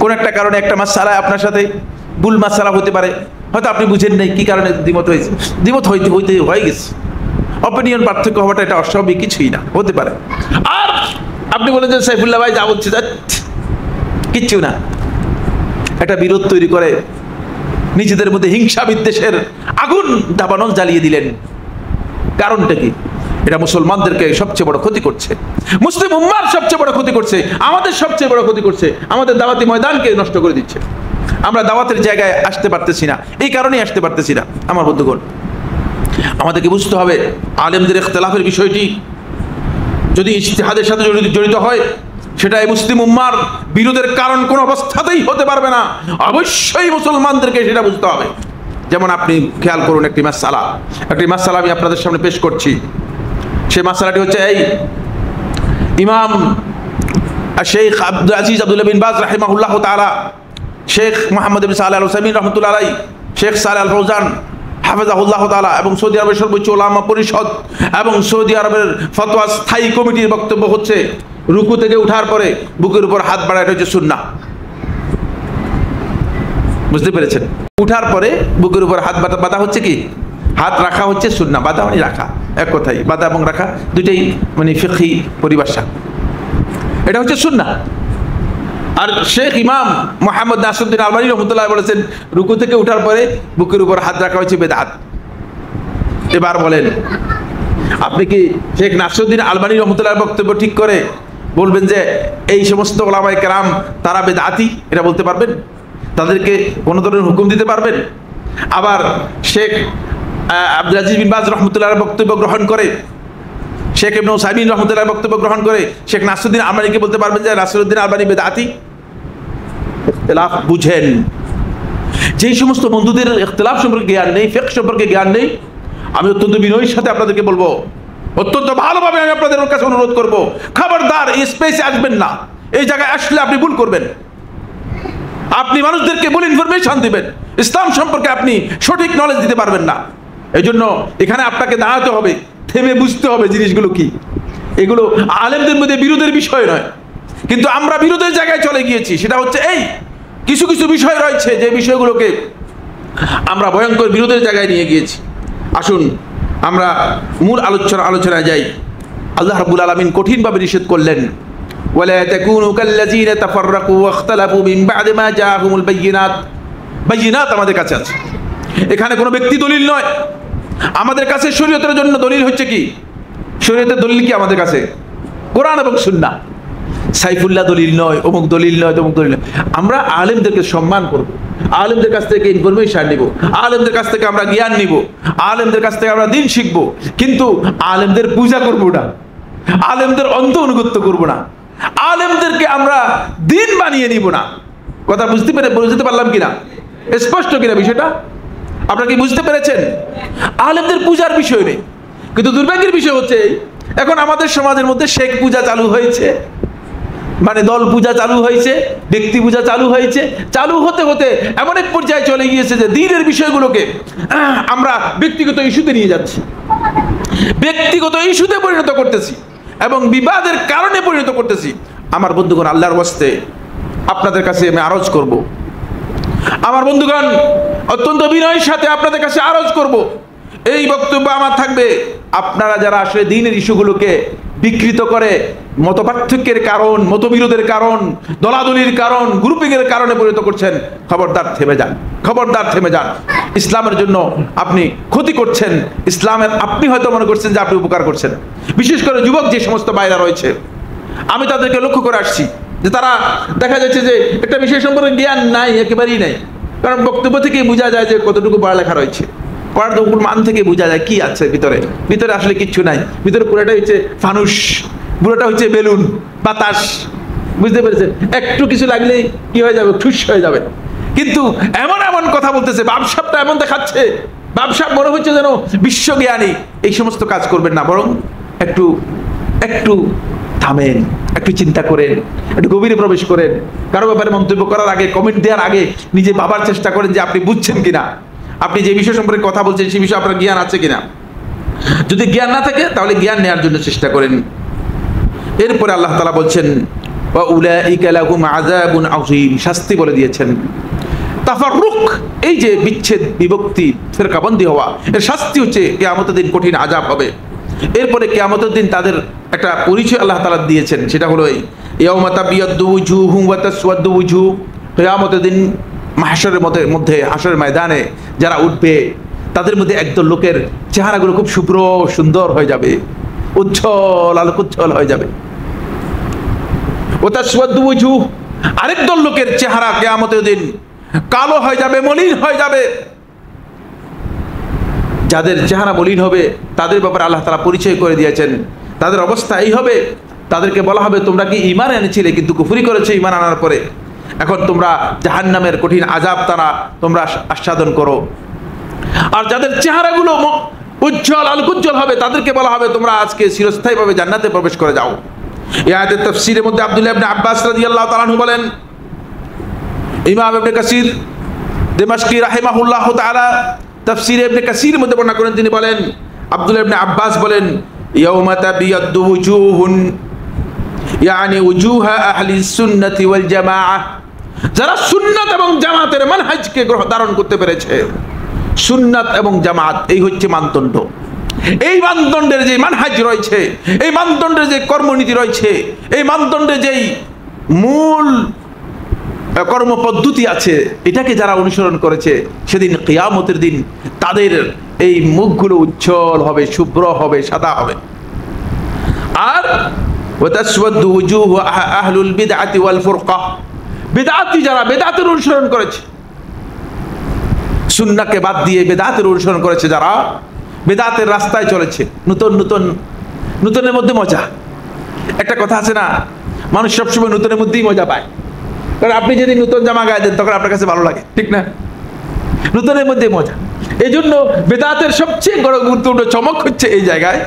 কোন একটা কারণে একটা মাসআলায় আপনার সাথে ভুল মাসআলা হতে পারে, হয়তো আপনি বুঝেন নাই কি কারণে দ্বিমত হয়েছে। দ্বিমত হইতে হয়ে গেছে, অপিনিয়ন পার্থক্য হওয়াটা এটা অস্বাভাবিক কিছুই না, হতে পারে। আর আপনি বলেন যে সাইফুল্লাহ ভাই যা বলছে কিচ্ছু না, একটা বিরোধ তৈরি করে নিজেদের মধ্যে হিংসা বিদ্বেষের আগুন দাবানল জ্বালিয়ে দিলেন। কারণটা কি? এটা মুসলমানদেরকে সবচেয়ে বড় ক্ষতি করছে, মুসলিম উম্মার সবচেয়ে বড় ক্ষতি করছে, আমাদের সবচেয়ে বড় ক্ষতি করছে, আমাদের দাওয়াতি ময়দানকে নষ্ট করে দিচ্ছে। আমরা দাওয়াতের জায়গায় আসতে পারতেছি না, এই কারণেই আসতে পারতেছি না। আমার বন্ধুগণ, আমাদেরকে বুঝতে হবে আলেমদের ইখতিলাফের বিষয়টি যদি ইজতিহাদের সাথে জড়িত হয়, সেটা এই মুসলিম উম্মার বিরোধের কারণ কোন অবস্থাতেই হতে পারবে না। অবশ্যই মুসলমানদেরকে সেটা বুঝতে হবে। যেমন আপনি খেয়াল করুন, একটি মাসআলা আমি আপনাদের সামনে পেশ করছি। সেই মাসআলাটি হচ্ছে এই, ইমাম শেখ আব্দুল আজিজ আব্দুল্লাহ বিন বাজ রাহিমাহুল্লাহ তাআলা, শেখ মুহাম্মদ ইবনে সালেহ আল উসাইমিন রহমতুল্লাহ আলাইহি, শেখ সালেহ আল ফৌজান হাফেজাহুল্লাহ তাআলা এবং সৌদি আরবের সর্বোচ্চ উলামা পরিষদ এবং সৌদি আরবের ফতোয়া স্থায়ী কমিটির বক্তব্য হচ্ছে রুকু থেকে উঠার পরে বুকের উপর হাত বাড়ায়, এটা হচ্ছে সুন্নাহ। বুঝতে পেরেছেন? উঠার পরে বুকের উপর হাত বাঁধা হচ্ছে কি, হাত রাখা হচ্ছে সুন্নাহ। বাঁধা মানে রাখা, এক কথাই বাঁধা এবং রাখা দুইটাই মানে ফিকহি পরিভাষা। এটা হচ্ছে সুন্নাহ। আর শেখ ইমাম মুহাম্মদ নাসিরউদ্দিন আলবানী রাহমাতুল্লাহ বলেছেন রুকু থেকে উঠার পরে বুকের উপর হাত রাখা হচ্ছে বেদাত। এবার বলেন, আপনি কি শেখ নাসিরউদ্দিন আলবানী রাহমাতুল্লাহর বক্তব্য ঠিক করে বলবেন যে এই সমস্ত উলামায়ে কেরাম তারা বেদাতি, এটা বলতে পারবেন? তাদেরকে কোনো ধরনের হুকুম দিতে পারবেন? আবার শেখ আব্দুল আজিজ বিন বাজ রাহমাতুল্লাহর বক্তব্য গ্রহণ করে, শেখ ইবনে উসাইমিন রাহমাতুল্লাহর বক্তব্য গ্রহণ করে শেখ নাসিরউদ্দিন আলবানীকে বলতে পারবেন যে নাসিরউদ্দিন আলবানী বেদাতি? ইখতিলাফ বুঝেন। যেই সমস্ত বন্ধুদের ইখতিলাফ সম্পর্কে জ্ঞান নেই, ফিকহ সম্পর্কে জ্ঞান নেই, আমি অত্যন্ত বিনয়ের সাথে আপনাদেরকে বলবো, অত্যন্ত ভালোভাবে আমি আপনাদের কাছে অনুরোধ করব, খবরদার এই স্পেসে আসবেন না। এই জায়গায় আসলে আপনি ভুল করবেন। আপনি মানুষদেরকে ভুল ইনফরমেশন দিবেন, ইসলাম সম্পর্কে আপনি সঠিক নলেজ দিতে পারবেন না। এই জন্য এখানে আপনাকে দাঁড়াতে হবে, থেমে বুঝতে হবে জিনিসগুলো কি। এগুলো আলেমদের মধ্যে বিরোধের বিষয় নয়, কিন্তু আমরা বিরোধের জায়গায় চলে গিয়েছি। সেটা হচ্ছে এই কিছু কিছু বিষয় রয়েছে যে বিষয়গুলোকে আমরা ভয়ঙ্কর বিরোধের জায়গায় নিয়ে গিয়েছি। আসুন আমরা মূল আলোচনায় যাই। আল্লাহ রাব্বুল আলামিন কঠিনভাবে নিষেধ করলেন, ওয়ালা তাকুনু কাল্লাযীনা তাফাররাকু ওয়াখতালাফু মিন বা'দি মা জাআহুমুল বায়্যিনাত। বায়্যিনাত আমাদের কাছে আছে, এখানে কোনো ব্যক্তি দলিল নয়। আমাদের কাছে শরীয়তের জন্য দলিল হচ্ছে কি? শরীয়তের দলিল কি আমাদের কাছে? কোরআন এবং সুন্নাহ। সাইফুল্লাহ দলিল নয়, অমুক দলিল নয়, তমুক দলিল নয়। আমরা আলেমদেরকে সম্মান করব, আলেমদের কাছ থেকে ইনফরমেশন নিব, আলেমদের কাছ থেকে আমরা জ্ঞান নিব, আলেমদের কাছ থেকে আমরা দিন শিখবো, কিন্তু আলেমদের পূজা করব না, আলেমদের অন্ধ অনুগত্য করব না, আলেমদেরকে আমরা দিন বানিয়ে নিব না। কথা বুঝতে পারলাম কিনা? স্পষ্ট কিনা বিষয়টা? আপনারা কি বুঝতে পেরেছেন? আলেমদের পূজার বিষয় নেই, কিন্তু দুর্ভাগ্যের বিষয় হচ্ছে এখন আমাদের সমাজের মধ্যে শেখ পূজা চালু হয়েছে, মানে দল পূজা চালু হয়েছে, ব্যক্তি পূজা চালু হয়েছে। চালু হতে হতে এমন এক পর্যায়ে চলে গিয়েছে যে দ্বীনের বিষয়গুলোকে আমরা ব্যক্তিগত ইস্যুতে নিয়ে যাচ্ছি, ব্যক্তিগত ইস্যুতে পরিণত করতেছি এবং বিবাদের কারণে পরিণত করতেছি। আমার বন্ধুগণ, আল্লাহর ওয়াস্তে আপনাদের কাছে আমি আরজ করব, আমার বন্ধুগণ অত্যন্ত বিনয়ের সাথে আপনাদের কাছে আরজ করব, এই বক্তব্য আমার থাকবে, আপনারা যারা আসলে দ্বীনের ইস্যুগুলোকে বিকৃত করে মতপার্থক্যের কারণ, মতবিরোধের কারণ, দলাদলির কারণ, গ্রুপিংয়ের কারণে পরিণত করছেন, খবরদার থেমে যান, খবরদার থেমে যান। ইসলামের জন্য আপনি ক্ষতি করছেন, ইসলামের আপনি হয়তো মনে করছেন যে আপনি উপকার করছেন। বিশেষ করে যুবক যে সমস্ত ভাইরা রয়েছে, আমি তাদেরকে লক্ষ্য করে আসছি যে তারা দেখা যাচ্ছে যে একটা বিষয় সম্পর্কে জ্ঞান নাই, একেবারেই নাই। কারণ বক্তব্য থেকেই বোঝা যায় যে কতটুকু পড়ালেখা রয়েছে, পড়ার মান থেকে বোঝা যায় কি আছে ভিতরে। ভিতরে আসলে কিচ্ছু নাই, ভিতরে পুরোটা হচ্ছে ফানুস, পুরোটা হচ্ছে বেলুন, বাতাস। বুঝতে পেরেছেন? একটু কিছু লাগলেই কি হয়ে যাবে, ঠুস হয়ে যাবে। কিন্তু এমন এমন কথা বলতেছে, বাপসাপটা এমন দেখাচ্ছে, বাপসাপ মনে হচ্ছে যেন বিশ্বজ্ঞানী। এই সমস্ত কাজ করবেন না, বরং একটু একটু থামেন, একটু চিন্তা করেন, একটু গভীরে প্রবেশ করেন। কারো ব্যাপারে মন্তব্য করার আগে, কমেন্ট দেওয়ার আগে নিজে ভাবার চেষ্টা করেন যে আপনি বুঝছেন কিনা, আপনি যে বিষয় সম্পর্কে কথা বলছেন সেই বিষয়ে আপনার জ্ঞান আছে কিনা। যদি জ্ঞান না থাকে তাহলে জ্ঞান নেওয়ার জন্য চেষ্টা করেন। এরপরে আল্লাহ তাআলা বলছেন ওয়া উলাইকা লাহুম আযাবুন আযীম, শাস্তি বলে দিয়েছেন। তাফাররুক, এই যে বিচ্ছেদ, বিভক্তি, ফিরকাবন্দি হওয়া, এর শাস্তি হচ্ছে কিয়ামতের দিন কঠিন আযাব হবে। এরপরে কিয়ামতের দিন তাদের একটা পরিচয় আল্লাহ তাআলা দিয়েছেন, সেটা হলো এই ইয়াউমা তাবিয়াদ্দু উজুহুম ওয়া তাসওয়াদ্দু উজুহ। কিয়ামতের দিন মাহশরের মধ্যে হাশরের ময়দানে যারা উঠবে তাদের মধ্যে একদল লোকের চেহারাগুলো খুব শুভ্র সুন্দর হয়ে যাবে, উজ্জ্বল আলোকোজ্জ্বল হয়ে যাবে। ওয়া তাসওয়াদ্দু উজুহ, আরেক দল লোকের চেহারা কিয়ামতের দিন কালো হয়ে যাবে, মলিন হয়ে যাবে। যাদের চেহারা মলিন হবে তাদের ব্যাপারে আল্লাহ তাআলা পরিচয় করে দিয়েছেন, তাদের অবস্থা এই হবে। তাদেরকে বলা হবে তোমরা কি ঈমান এনেছিলে কিন্তু কুফরি করেছো ঈমান আনার পরে, এখন তোমরা জাহান্নামের কঠিন আযাব তোমরা আস্বাদন করো। আর যাদের চেহারাগুলো উজ্জ্বল আলোকোজ্জ্বল হবে তাদেরকে বলা হবে তোমরা আজকে চিরস্থায়ীভাবে জান্নাতে প্রবেশ করে যাও। এই আয়াতের তাফসীরের মধ্যে আব্দুল্লাহ ইবনে আব্বাস রাদিয়াল্লাহু তাআলা আনহু বলেন, ইমাম ইবনে কাসির দিমাশকি রাহিমাহুল্লাহ তাআলা তাফসীরে ইবনে কাসীর মধ্যে বর্ণনা করেন, তিনি বলেন, আব্দুল্লাহ ইবনে আব্বাস বলেন, ইয়াউমা তাবিয়াদ্দু ওয়ুজুহুন ইয়ানি ওয়ুজুহা আহলিস সুন্নাতি ওয়াল জামাআহ, যারা সুন্নাত এবং জামাতের মানহাজকে ধারণ করতে পেরেছে। সুন্নাত এবং জামাত এই হচ্ছে মানদণ্ড। এই মানদণ্ডের যে মানহাজ রয়েছে, এই মানদণ্ডের যে কর্মনীতি রয়েছে, এই মানদণ্ডের যেই মূল কর্মপদ্ধতি আছে, এটাকে যারা অনুসরণ করেছে, সেদিন কিয়ামতের দিন তাদের এই মুখগুলো উজ্জ্বল হবে, শুভ্র হবে, সাদা হবে। আর ওয়াতাসওয়াদু ওয়ুজুহু আহলুল বিদআতি ওয়াল ফুরকা, বিদআতি যারা বিদআতের অনুসরণ করেছে, সুন্নাহকে বাদ দিয়ে বিদআতের অনুসরণ করেছে, যারা বিদআতের রাস্তায় চলেছে, নতুনের মধ্যে মজা। একটা কথা আছে না, মানুষ সবসময় নতুনের মধ্যেই মজা পায়। কারণ আপনি যদি নতুন জামা গায়ে দেন তখন আপনার কাছে ভালো লাগে, ঠিক না? নতুনের মধ্যে মজা। এই জন্য বেদাতের সবচেয়ে বড় গুরুত্বপূর্ণ চমক হচ্ছে এই জায়গায়,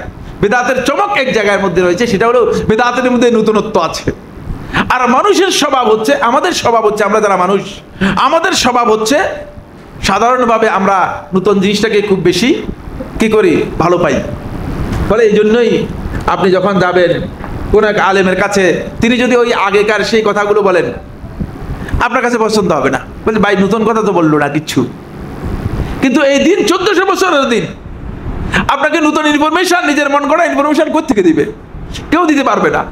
বেদাতের চমক এক জায়গার মধ্যে রয়েছে, সেটা হলো বেদাতের মধ্যে নতুনত্ব আছে। আর মানুষের স্বভাব হচ্ছে, আমাদের স্বভাব হচ্ছে, আমরা যারা মানুষ, আমাদের স্বভাব হচ্ছে সাধারণভাবে আমরা নতুন জিনিসটাকে খুব বেশি কি করি, ভালো পাই। ফলে এই জন্যই আপনি যখন যাবেন কোন এক আলেমের কাছে, তিনি যদি ওই আগেকার সেই কথাগুলো বলেন, আপনার কাছে পছন্দ হবে না। বলে ভাই নতুন কথা তো বললো না কিচ্ছু। কিন্তু এই দিন 1400 বছরের দিন, আপনাকে নতুন ইনফরমেশন, নিজের মন গড়া ইনফরমেশন কোত্থেকে দিবে? কেউ দিতে পারবে না।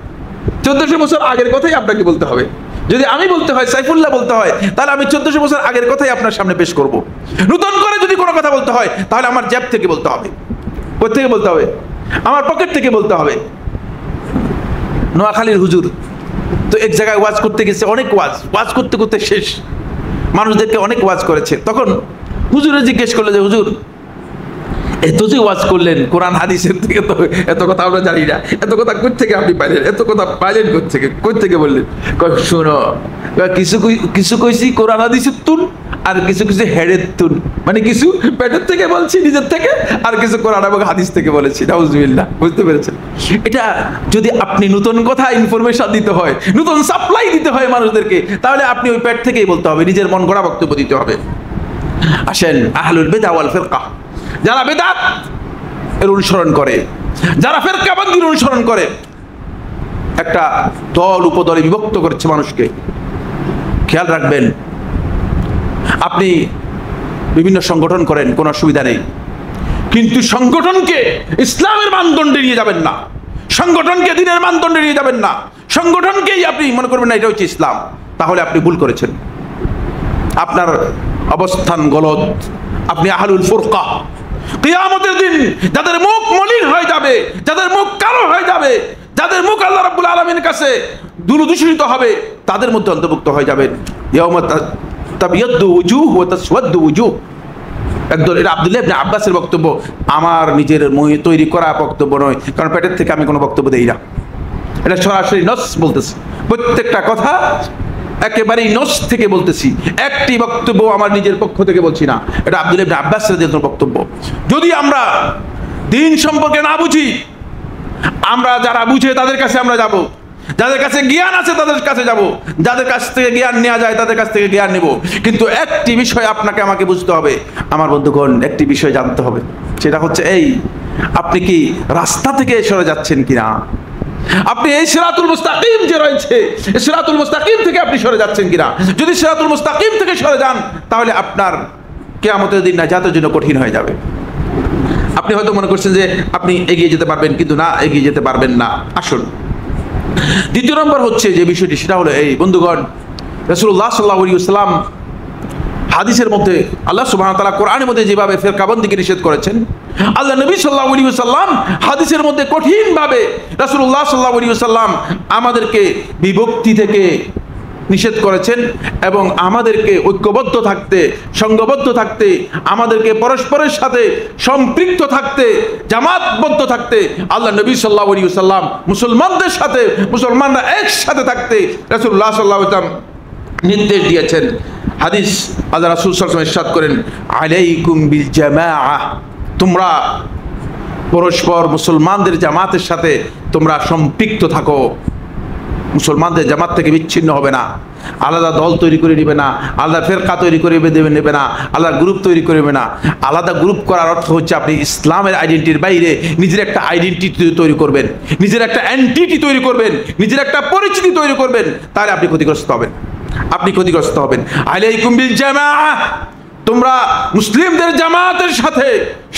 1400 বছর আগের কথাই আপনাকে বলতে হবে। যদি আমি বলতে হয়, সাইফুল্লাহ বলতে হয়, তাহলে আমি 1400 বছর আগের কথাই আপনার সামনে পেশ করব। নতুন করে যদি কোনো কথা বলতে হয়, তাহলে আমার জ্যাব থেকে বলতে হবে। কোত্থেকে বলতে হবে? আমার পকেট থেকে বলতে হবে। নোয়াখালীর হুজুর তো এক জায়গায় ওয়াজ করতে গেছে, অনেক ওয়াজ করতে করতে শেষ, মানুষদেরকে অনেক ওয়াজ করেছে। তখন হুজুরে জিজ্ঞেস করলো যে হুজুর, এত যে ওয়াজ করলেন কোরআন হাদিসের থেকে, তো এত কথা আমরা জানি না, এত কথা কই থেকে আপনি পাইলেন, এত কথা পাইলেন কই থেকে বললেন? শোনো, কিছু কইছি কোরআন হাদিসের তুন, আর কিছু হেডের তুন, মানে কিছু পেটের থেকে বলছি নিজের থেকে, আর কিছু কোরআন এবং হাদিস থেকে বলেছি। নাউজুবিল্লাহ, বুঝতে পেরেছেন? এটা যদি আপনি নতুন কথা ইনফরমেশন দিতে হয়, নতুন সাপ্লাই দিতে হয় মানুষদেরকে, তাহলে আপনি ওই পেট থেকেই বলতে হবে, নিজের মন গড়া বক্তব্য দিতে হবে। আসেন, আহলুল বিদআ ওয়াল ফিরকা, যারা বেদাত এর অনুসরণ করে, যারা ফিরকাবন্দির অনুসরণ করে, একটা দল উপদলে বিভক্ত করেছে মানুষকে। খেয়াল রাখবেন, আপনি বিভিন্ন সংগঠন করেন, কোনো অসুবিধা নেই, কিন্তু সংগঠনকে ইসলামের মানদণ্ডে নিয়ে যাবেন না, সংগঠনকে দ্বীনের মানদণ্ডে নিয়ে যাবেন না, সংগঠনকেই আপনি মনে করবেন না এটা হচ্ছে ইসলাম, তাহলে আপনি ভুল করেছেন, আপনার অবস্থান গলত। আপনি আহলুল ফুরকা। কিয়ামতের দিন যাদের মুখ মলিন হয়ে যাবে, যাদের মুখ কালো হয়ে যাবে, যাদের মুখ আল্লাহ রাব্বুল আলামিনের কাছে দুরদূষিত হবে, তাদের মধ্যে অন্তর্ভুক্ত হয়ে যাবেন। ইয়াউমা তাবিয়াদ্দু ওয়ুজুহ ওয়া তাসওয়াদ্দু ওয়ুজুহ। একদল, এটা আব্দুল্লাহ ইবনে আব্বাসের বক্তব্য, আমার নিজের তৈরি করা বক্তব্য নয়, কারণ পেটের থেকে আমি কোনো বক্তব্য দেই না। এটা সরাসরি নস বলতেছি, প্রত্যেকটা কথা একেবারেই নস থেকে বলতেছি, একটি বক্তব্য আমার নিজের পক্ষ থেকে বলছি না, এটা আব্দুল্লাহ ইবনে আব্বাস রাদিয়াল্লাহু আনহুর বক্তব্য। যদি আমরা দ্বীন সম্পর্কে না বুঝি, আমরা যারা বুঝে তাদের কাছে আমরা যাব, যাদের কাছে জ্ঞান আছে তাদের কাছে যাব, যাদের কাছ থেকে জ্ঞান নেওয়া যায় তাদের কাছ থেকে জ্ঞান নেব। কিন্তু একটি বিষয় আপনাকে আমাকে বুঝতে হবে, আমার বন্ধুগণ, একটি বিষয় জানতে হবে, সেটা হচ্ছে এই, আপনি কি রাস্তা থেকে সরে যাচ্ছেন কিনা? আপনি এই সিরাতুল মুস্তাকিম যে রয়েছে, এই সিরাতুল মুস্তাকিম থেকে আপনি সরে যাচ্ছেন কিনা? যদি সিরাতুল মুস্তাকিম থেকে সরে যান, তাহলে আপনার কিয়ামতের দিন নাজাতের জন্য কঠিন হয়ে যাবে। আপনি হয়তো মনে করছেন যে আপনি এগিয়ে যেতে পারবেন, কিন্তু না, এগিয়ে যেতে পারবেন না। আসুন, দ্বিতীয় নম্বর হচ্ছে যে বিষয়টি, সেটা হলো এই, বন্ধুগণ, রাসূলুল্লাহ সাল্লাল্লাহু আলাইহি ওয়াসাল্লাম হাদিসের মধ্যে, আল্লাহ সুবহানাহু ওয়া তাআলা কোরআনের মধ্যে যেভাবে ফিরকাবন্দিকে নিষেধ করেছেন, আল্লাহ নবী সাল্লাল্লাহু আলাইহি ওয়াসাল্লাম হাদিসের মধ্যে কঠিনভাবে রাসূলুল্লাহ সাল্লাল্লাহু আলাইহি ওয়াসাল্লাম আমাদেরকে বিভক্তি থেকে নিষেধ করেছেন এবং আমাদেরকে ঐক্যবদ্ধ থাকতে, সংঘবদ্ধ থাকতে, আমাদেরকে পরস্পরের সাথে সম্পৃক্ত থাকতে, জামাতবদ্ধ থাকতে আল্লাহ নবী সাল্লাল্লাহু আলাইহি ওয়াসাল্লাম মুসলমানদের সাথে, মুসলমানরা একসাথে থাকতে রাসূলুল্লাহ সাল্লাল্লাহু আলাইহি ওয়াসাল্লাম নির্দেশ দিয়েছেন। হাদিস আল্লাহ রাসূল সাল্লাল্লাহু আলাইহি ওয়াসাল্লাম ইরশাদ করেন, আলাইকুম বিল জামাআহ, তোমরা পরস্পর মুসলমানদের জামাতের সাথে তোমরা সম্পৃক্ত থাকো। মুসলমানদের জামাত থেকে বিচ্ছিন্ন হবে না, আলাদা দল তৈরি করে নেবে না, আলাদা ফেরকা তৈরি করে নেবে না, আলাদা গ্রুপ তৈরি করবে না। আলাদা গ্রুপ করার অর্থ হচ্ছে আপনি ইসলামের আইডেন্টিটির বাইরে নিজের একটা আইডেন্টিটি তৈরি করবেন, নিজের একটা এন্টিটি তৈরি করবেন, নিজের একটা পরিচিতি তৈরি করবেন, তাহলে আপনি ক্ষতিগ্রস্ত হবেন, আপনি ক্ষতিগ্রস্ত হবেন। আলাইকুম বিল জামাআহ, তোমরা মুসলিমদের জামাতের সাথে,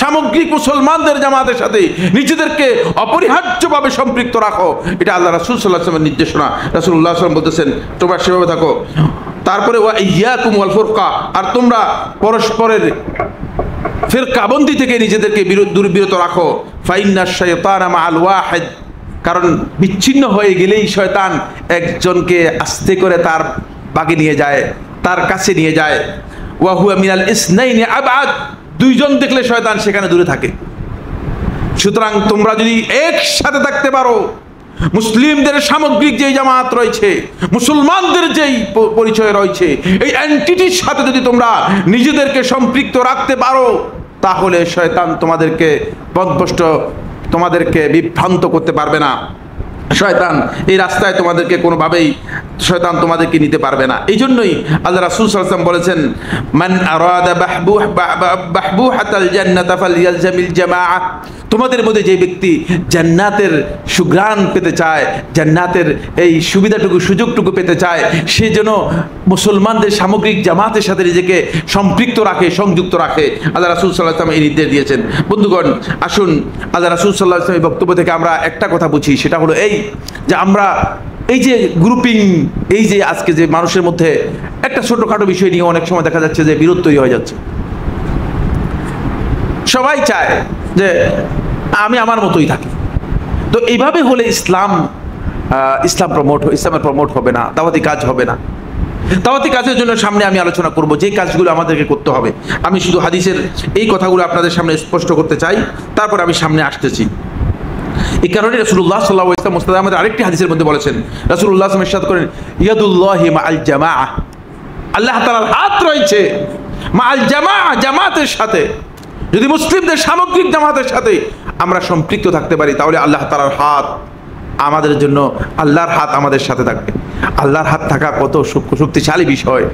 সামগ্রিক মুসলমানদের জামাতের সাথে নিজেদেরকে অপরিহার্যভাবে সম্পৃক্ত রাখো। এটা আল্লাহ রাসূল সাল্লাল্লাহু আলাইহি ওয়াসাল্লামের নির্দেশনা। রাসূলুল্লাহ সাল্লাল্লাহু আলাইহি ওয়াসাল্লাম বলতেছেন তোমরা সেভাবে থাকো। তারপরে ওয়া ইয়্যাকুম ওয়াল ফুরকা, আর তোমরা পরস্পরের ফিরকাবন্দি থেকে নিজেদেরকে বিরত রাখো। ফাইন্নাশ শাইতানা মাআল ওয়াহিদ, কারণ বিচ্ছিন্ন হয়ে গেলেই শয়তান একজনকে আস্তে করে তার বাগে নিয়ে যায়, তার কাছে নিয়ে যায়। ওয়া হুয়া মিনাল ইসনাইনি আবআদ, দুইজন দেখলে শয়তান সেখানে দূরে থাকে। সুতরাং তোমরা যদি একসাথে থাকতে পারো, মুসলিমদের সামগ্রিক যেই জামাত রয়েছে, মুসলমানদের যেই পরিচয় রয়েছে, এই এন্টিটির সাথে যদি তোমরা নিজেদেরকে সম্পৃক্ত রাখতে পারো, তাহলে শয়তান তোমাদেরকে পথভ্রষ্ট, তোমাদেরকে বিভ্রান্ত করতে পারবে না। শয়তান এই রাস্তায় তোমাদেরকে কোনোভাবেই শয়তান তোমাদেরকে নিতে পারবে না। এই জন্যই আল্লাহ রাসূল সাল্লাল্লাহু আলাইহি ওয়াসাল্লাম বলেছেন, মান আরাদা বাহবুহাতাল জান্নাতা ফালইয়ালজামিল জামাআহ, তোমাদের মধ্যে যে ব্যক্তি জান্নাতের সুঘ্রাণ পেতে চায়, জান্নাতের এই সুবিধাটুকু সুযোগটুকু পেতে চায়, সে যেন মুসলমানদের সামগ্রিক জামাতের সাথে নিজেকে সম্পৃক্ত রাখে, সংযুক্ত রাখে। আল্লাহ রাসূল সাল্লাল্লাহু আলাইহি ওয়াসাল্লাম এই নির্দেশ দিয়েছেন। বন্ধুগণ, আসুন আল্লাহ রাসূল সাল্লাল্লাহু আলাইহি ওয়াসাল্লামের বক্তব্য থেকে আমরা একটা কথা বুঝি, সেটা হলো এই যে আমরা এই যে গ্রুপিং, এই যে আজকে যে মানুষের মধ্যে একটা ছোটখাটো বিষয় নিয়ে অনেক সময় দেখা যাচ্ছে যে বিরোধ তৈরি হয়ে যাচ্ছে। সবাই চায় যে আমি আমার মতোই থাকি। তো এইভাবে হলে ইসলামের প্রমোট হবে না, দাওয়াতি কাজ হবে না। দাওয়াতি কাজের জন্য সামনে আমি আলোচনা করব যে কাজগুলো আমাদেরকে করতে হবে। আমি শুধু হাদিসের এই কথাগুলো আপনাদের সামনে স্পষ্ট করতে চাই, তারপর আমি সামনে আসতেছি। এই কারণে রাসূলুল্লাহ সাল্লাল্লাহু আলাইহি ওয়াসাল্লাম মুসনাদে আহমদের আরেকটি হাদিসের মধ্যে বলেছেন, রাসূলুল্লাহ সাল্লাল্লাহু আলাইহি ওয়াসাল্লাম ইরশাদ করেন, ইয়াদুল্লাহি মাআল জামাআহ, আল্লাহ তাআলার হাত রয়েছে মাআল জামাআহ, জামাতের সাথে। যদি মুসলিমদের সামগ্রিক জামাতের সাথে আমরা সম্পৃক্ত থাকতে পারি, তাহলে আল্লাহ তাআলার হাত আমাদের জন্য, আল্লাহর হাত আমাদের সাথে থাকবে। আল্লাহর হাত থাকা কত শক্তিশালী বিষয়।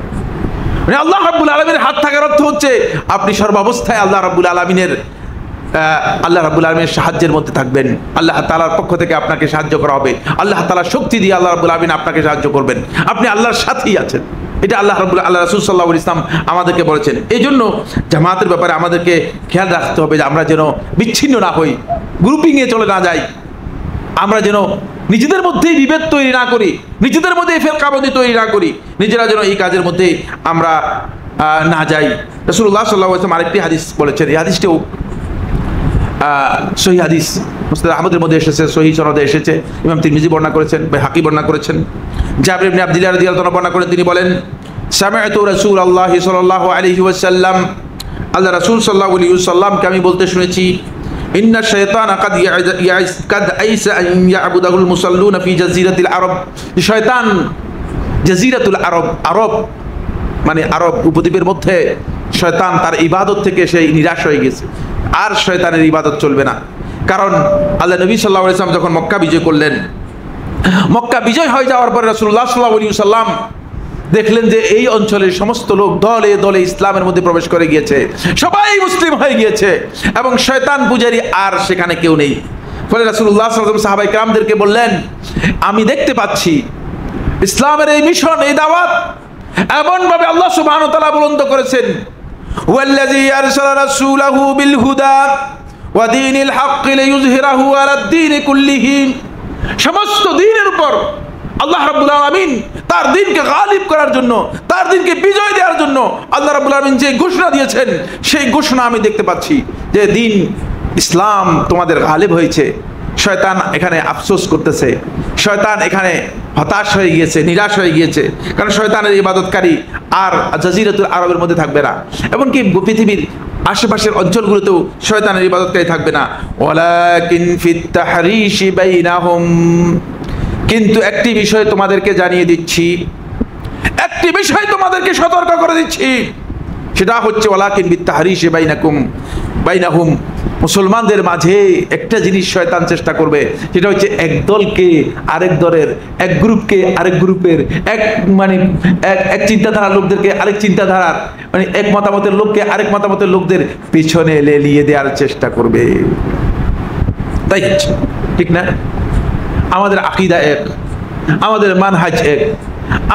মানে আল্লাহ রাব্বুল আলামিনের হাত থাকার অর্থ হচ্ছে আপনি সর্বাবস্থায় আল্লাহ রাব্বুল আলামিনের সাহায্যের মধ্যে থাকবেন। আল্লাহ তাআলার পক্ষ থেকে আপনাকে সাহায্য করা হবে। আল্লাহ তাআলার শক্তি দিয়ে আল্লাহ রাব্বুল আলামিন আপনাকে সাহায্য করবেন। আপনি আল্লাহর সাথেই আছেন। এটা আল্লাহ রাসূল সাল্লাল্লাহু আলাইহি ওয়াসাল্লাম আমাদেরকে বলেছেন। এই জন্য জামাতের ব্যাপারে আমাদেরকে খেয়াল রাখতে হবে যে আমরা যেন বিচ্ছিন্ন না হই, গ্রুপিংয়ে চলে না যাই। আমরা যেন নিজেদের মধ্যেই বিভেদ তৈরি না করি, নিজেদের মধ্যে ফিরকাবন্দি তৈরি না করি, নিজেরা যেন এই কাজের মধ্যে আমরা না যাই। রাসূলুল্লাহ সাল্লাল্লাহু আলাইহি ওয়াসাল্লাম আরেকটি হাদিস বলেছেন, এই হাদিসটিও সহিহ হাদিস, মুসনাদ আহমদের মধ্যে এসেছে, সহিহ সনদে এসেছে। ইমাম তিরমিজি বর্ণনা করেছেন, বাইহাকি বর্ণনা করেছেন। জাবির ইবনে আব্দুল্লাহ রাদিয়াল্লাহু আনহু বর্ণনা করেন, তিনি বলেন, সামি'তু রাসূলুল্লাহ সাল্লাল্লাহু আলাইহি ওয়াসাল্লাম, আল্লাহ রাসূল সাল্লাল্লাহু আলাইহি ওয়াসাল্লামকে আমি বলতে শুনেছি, ইন্না শাইতানা কাদ আইসা আন ইয়াবুদাহুল মুসাল্লুনা ফি জাজিরাতিল আরব, শয়তান জাজিরাতুল আরব, আরব মানে আরব উপদ্বীপের মধ্যে শয়তান তার ইবাদত থেকে সেই নিরাশ হয়ে গেছে। আর শয়তানের ইবাদত চলবে না। কারণ আল্লাহ নবী সাল্লাল্লাহু আলাইহি ওয়াসাল্লাম যখন মক্কা বিজয় করলেন, মক্কা বিজয় হয়ে যাওয়ার পরে রাসূলুল্লাহ সাল্লাল্লাহু আলাইহি ওয়াসাল্লাম দেখলেন যে এই অঞ্চলের সমস্ত লোক দলে দলে ইসলামের মধ্যে প্রবেশ করে গিয়েছে, সবাই মুসলিম হয়ে গিয়েছে এবং শয়তান পূজারী আর সেখানে কেউ নেই। ফলে রাসূলুল্লাহ সাল্লাল্লাহু আলাইহি ওয়াসাল্লাম সাহাবায়ে কেরামদেরকে বললেন, আমি দেখতে পাচ্ছি ইসলামের এই মিশন, এই দাওয়াত এমনভাবে আল্লাহ সুবহানাহু ওয়া তাআলা বুলন্দ করেছেন, ওয়াল্লাযী আরসালা রাসূলাহু বিল হুদা ওয়া দীনিল হক লিইয়ুযহিরাহু আলাদ দীনি কুল্লিহি, সমস্ত দ্বীনের উপর আল্লাহ রাব্বুল আলামিন তার দ্বীনকে গালিব করার জন্য, তার দ্বীনকে বিজয় দেওয়ার জন্য আল্লাহ রাব্বুল আলামিন যে ঘোষণা দিয়েছেন, সেই ঘোষণা আমি দেখতে পাচ্ছি যে দ্বীন ইসলাম তোমাদের গালিব হয়েছে। শয়তান এখানে আফসোস করতেছে, শয়তান এখানে হতাশ হয়ে গিয়েছে, নিরাশ হয়ে গিয়েছে, কারণ শয়তানের ইবাদতকারী আর জাজিরাতুল আরবের মধ্যে থাকবে না, এমনকি পৃথিবীর আশেপাশের অঞ্চলগুলোতেও শয়তানের ইবাদতকারী থাকবে না। ওয়ালাকিন ফিত তাহরিশি বাইনাহুম, কিন্তু একটি বিষয় তোমাদেরকে জানিয়ে দিচ্ছি, একটি বিষয় তোমাদেরকে সতর্ক করে দিচ্ছি, সেটা হচ্ছে ওয়ালাকিন বিত তাহরিশি বাইনাহুম, মুসলমানদের মাঝে একটা জিনিস শয়তান চেষ্টা করবে, সেটা হচ্ছে এক দলকে আরেক দলের, এক গ্রুপকে আরেক গ্রুপের, এক এক চিন্তাধারার লোকদেরকে আরেক চিন্তাধারার, এক মতামতের লোককে আরেক মতামতের লোকদের পিছনে লেলিয়ে দেওয়ার চেষ্টা করবে। তাই হচ্ছে, ঠিক না? আমাদের আকীদা এক, আমাদের মানহাজ এক,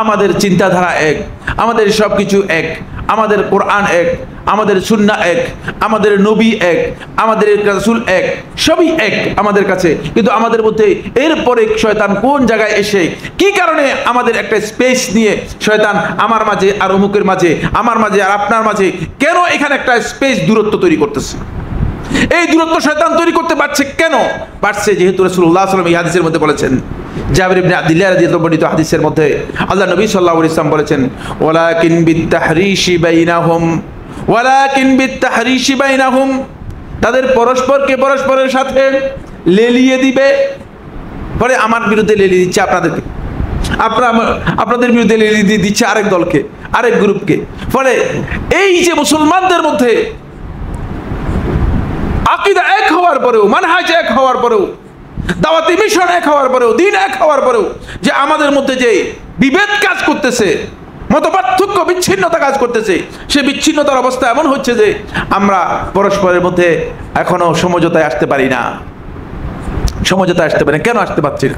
আমাদের চিন্তাধারা এক, আমাদের সবকিছু এক, আমাদের কোরআন এক, আমাদের সুন্নাহ এক, আমাদের নবী এক, আমাদের রাসূল এক, সবই এক আমাদের কাছে। কিন্তু আমাদের মধ্যে এরপরে শয়তান কোন জায়গায় এসে কি কারণে আমাদের একটা স্পেস নিয়ে শয়তান আমার মাঝে আর অমুকের মাঝে, আমার মাঝে আর আপনার মাঝে, কেন এখানে একটা স্পেস দূরত্ব তৈরি করতেছে? এই দূরত্ব শয়তান তৈরি করতে পারছে কেন? পারছে যেহেতু রাসূলুল্লাহ সাল্লাল্লাহু আলাইহি ওয়াসাল্লাম এই হাদিসের মধ্যে বলেছেন, জাবির ইবনে আব্দুল্লাহ রাদিয়াল্লাহু আনহু হাদিসের মধ্যে আল্লাহ নবী সাল্লাল্লাহু আলাইহি ওয়াসাল্লাম বলেছেন, ওয়ালাকিন বিত্তাহরিশি বাইনাহুম, ওয়ালাকিন বিত্তাহরিশি বাইনাহুম, তাদের পরস্পরকে পরস্পরের সাথে লেলিয়ে দিবে। পরে আমার বিরুদ্ধে লেলিয়ে দিচ্ছে আপনাদেরকে, আপনাদের বিরুদ্ধে লেলিয়ে দিচ্ছে আরেক দলকে, আরেক গ্রুপকে। ফলে এই যে মুসলমানদের মধ্যে আকীদা এক হওয়ার পরেও, মানহাজ এক হওয়ার পরেও, দাওয়াতি মিশন এক হওয়ার পরেও, দিন এক হওয়ার পরেও যে আমাদের মধ্যে যে বিভেদ কাজ করতেছে, মতপার্থক্য, বিচ্ছিন্নতা কাজ করতেছে, সেই বিচ্ছিন্নতার অবস্থা এমন হচ্ছে যে আমরা পরস্পরের মধ্যে এখনো সমঝোতায় আসতে পারি না। সমঝোতায় আসতে পারি না। কেন আসতে পারছি না?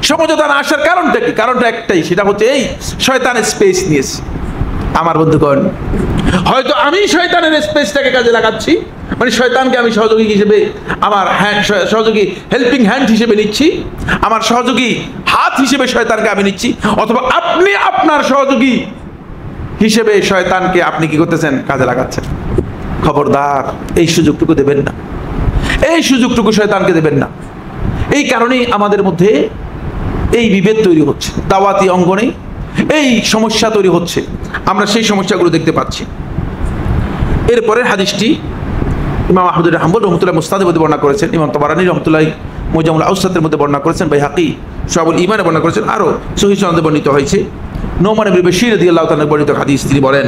সমঝোতা না আসার কারণটা কি? কারণটা একটাই, সেটা হচ্ছে এই শয়তানের স্পেস নিয়েছে। আমার বন্ধুগণ, হয়তো আমি শয়তানের স্পেসটাকে কাজে লাগাচ্ছি, মানে শয়তানকে আমি সহযোগী হিসেবে, আমার সহযোগী হেল্পিং হ্যান্ড হিসেবে নিচ্ছি, আমার সহযোগী হাত হিসেবে শয়তানকে আমি নিচ্ছি, অথবা আপনি আপনার সহযোগী হিসেবে শয়তানকে আপনি কি করতেছেন? কাজে লাগাচ্ছেন। খবরদার, এই সুযোগটুকু দেবেন না, এই সুযোগটুকু শয়তানকে দেবেন না। এই কারণেই আমাদের মধ্যে এই বিভেদ তৈরি হচ্ছে, দাওয়াতি অঙ্গনে এই সমস্যা তৈরি হচ্ছে। আমরা সেই সমস্যাগুলো দেখতে পাচ্ছি। এরপরের হাদিসটি ইমাম আহমদ বিন হাম্বল রহমতুল্লাহ মুসনাদের মধ্যে বর্ণনা করেছেন, ইমাম তাবারানী রহমতুল্লাহ মুজামুল আউসাতের মধ্যে বর্ণনা করেছেন, বাইহাকি শুআবুল ঈমানে বর্ণনা করেছেন, আরো সহিহ সনদে বর্ণিত হয়েছে। নোমান ইবনে বাশীর রাদিয়াল্লাহু তাআলা বর্ণিত হাদিস, তিনি বলেন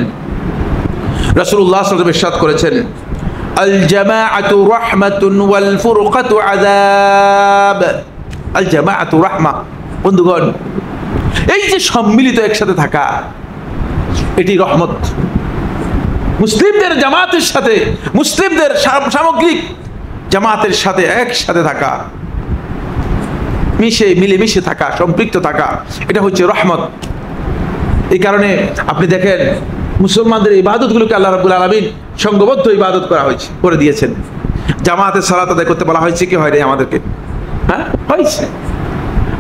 রাসূলুল্লাহ সাল্লাল্লাহু আলাইহি ওয়াসাল্লাম ইরশাদ করেছেন, আল জামাআতু রাহমাতুন ওয়াল ফুরকাতু আযাব। আল জামাআতু রাহমা। বন্ধুগণ, এই যে সম্মিলিত একসাথে থাকা, এটি রহমত। মুসলিমদের জামাতের সাথে, মুসলিমদের সামগ্রিক জামাতের সাথে একসাথে থাকা, মিলেমিশে থাকা, সম্পৃক্ত থাকা, এটা হচ্ছে রহমত। এই কারণে আপনি দেখেন মুসলমানদের ইবাদতগুলোকে আল্লাহ রাব্বুল আলামিন সংঘবদ্ধ ইবাদত করে দিয়েছেন। জামাতে সালাত আদায় করতে বলা হয়েছে কি হয় রে আমাদেরকে? হ্যাঁ, হয়েছে।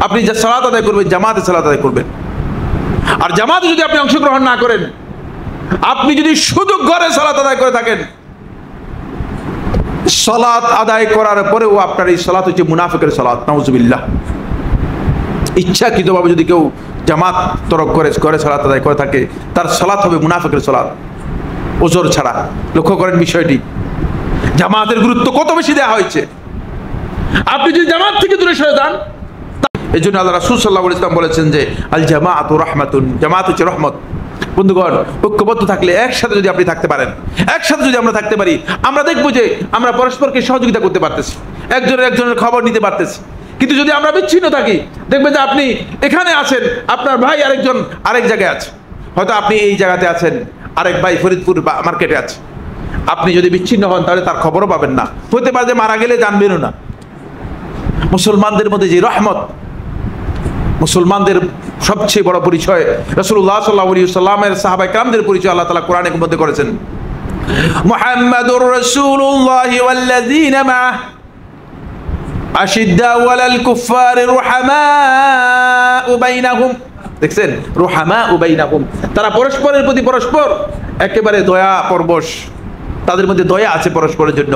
আপনি যা সালাত আদায় করবেন, জামাতে সালাত আদায় করবেন। আর জামাতে যদি আপনি অংশগ্রহণ না করেন, আপনি যদি শুধু ঘরে সালাত আদায় করে থাকেন, সালাত আদায় করার পরেও আপনার এই সালাত হচ্ছে মুনাফিকের সালাত, নাউজুবিল্লাহ। ইচ্ছাকৃতভাবে যদি কেউ জামাত তরক করে সালাত আদায় করে থাকে, তার সালাত হবে মুনাফিকের সালাত, ওজর ছাড়া। লক্ষ্য করেন বিষয়টি, জামাতের গুরুত্ব কত বেশি দেওয়া হয়েছে। আপনি যদি জামাত থেকে দূরে সরে যান, এই জন্য আল্লাহ রাসূল সাল্লাল্লাহু আলাইহি ওয়াসাল্লাম বলেছেন যে আল জামাআতু রাহমাতুন, জামাত হচ্ছে রহমত। বন্ধুগণ, ঐক্যবদ্ধ থাকলে, একসাথে যদি আপনি থাকতে পারেন, একসাথে যদি আমরা থাকতে পারি, আমরা দেখবো যে আমরা পরস্পরকে সহযোগিতা করতে পারতেছি, একজনের খবর নিতে পারতেছি। কিন্তু যদি আমরা বিচ্ছিন্ন থাকি, দেখবেন যে আপনি এখানে আছেন, আপনার ভাই আরেকজন আরেক জায়গায় আছে, হয়তো আপনি এই জায়গাতে আছেন, আরেক ভাই ফরিদপুর মার্কেটে আছে। আপনি যদি বিচ্ছিন্ন হন, তাহলে তার খবরও পাবেন না, হতে পারে যে মারা গেলে জানবেনও না। মুসলমানদের মধ্যে যে রহমত, মুসলমানদের সবচেয়ে বড় পরিচয়, রাসূলুল্লাহ সাল্লাল্লাহু আলাইহি ওয়াসাল্লামের সাহাবায়ে কেরামদের পরিচয় আল্লাহ তাআলা কোরআনের মধ্যে করেছেন, মুহাম্মাদুর রাসূলুল্লাহ ওয়াল্লাযীনা মা'আহু আশিদ্দাউ আলাল কুফফারি রুহামাউ বাইনাহুম। দেখছেন, রুহামাউ বাইনাহুম, তারা পরস্পরের প্রতি পরস্পর একেবারে দয়া পরবশ, তাদের মধ্যে দয়া আছে পরস্পরের জন্য।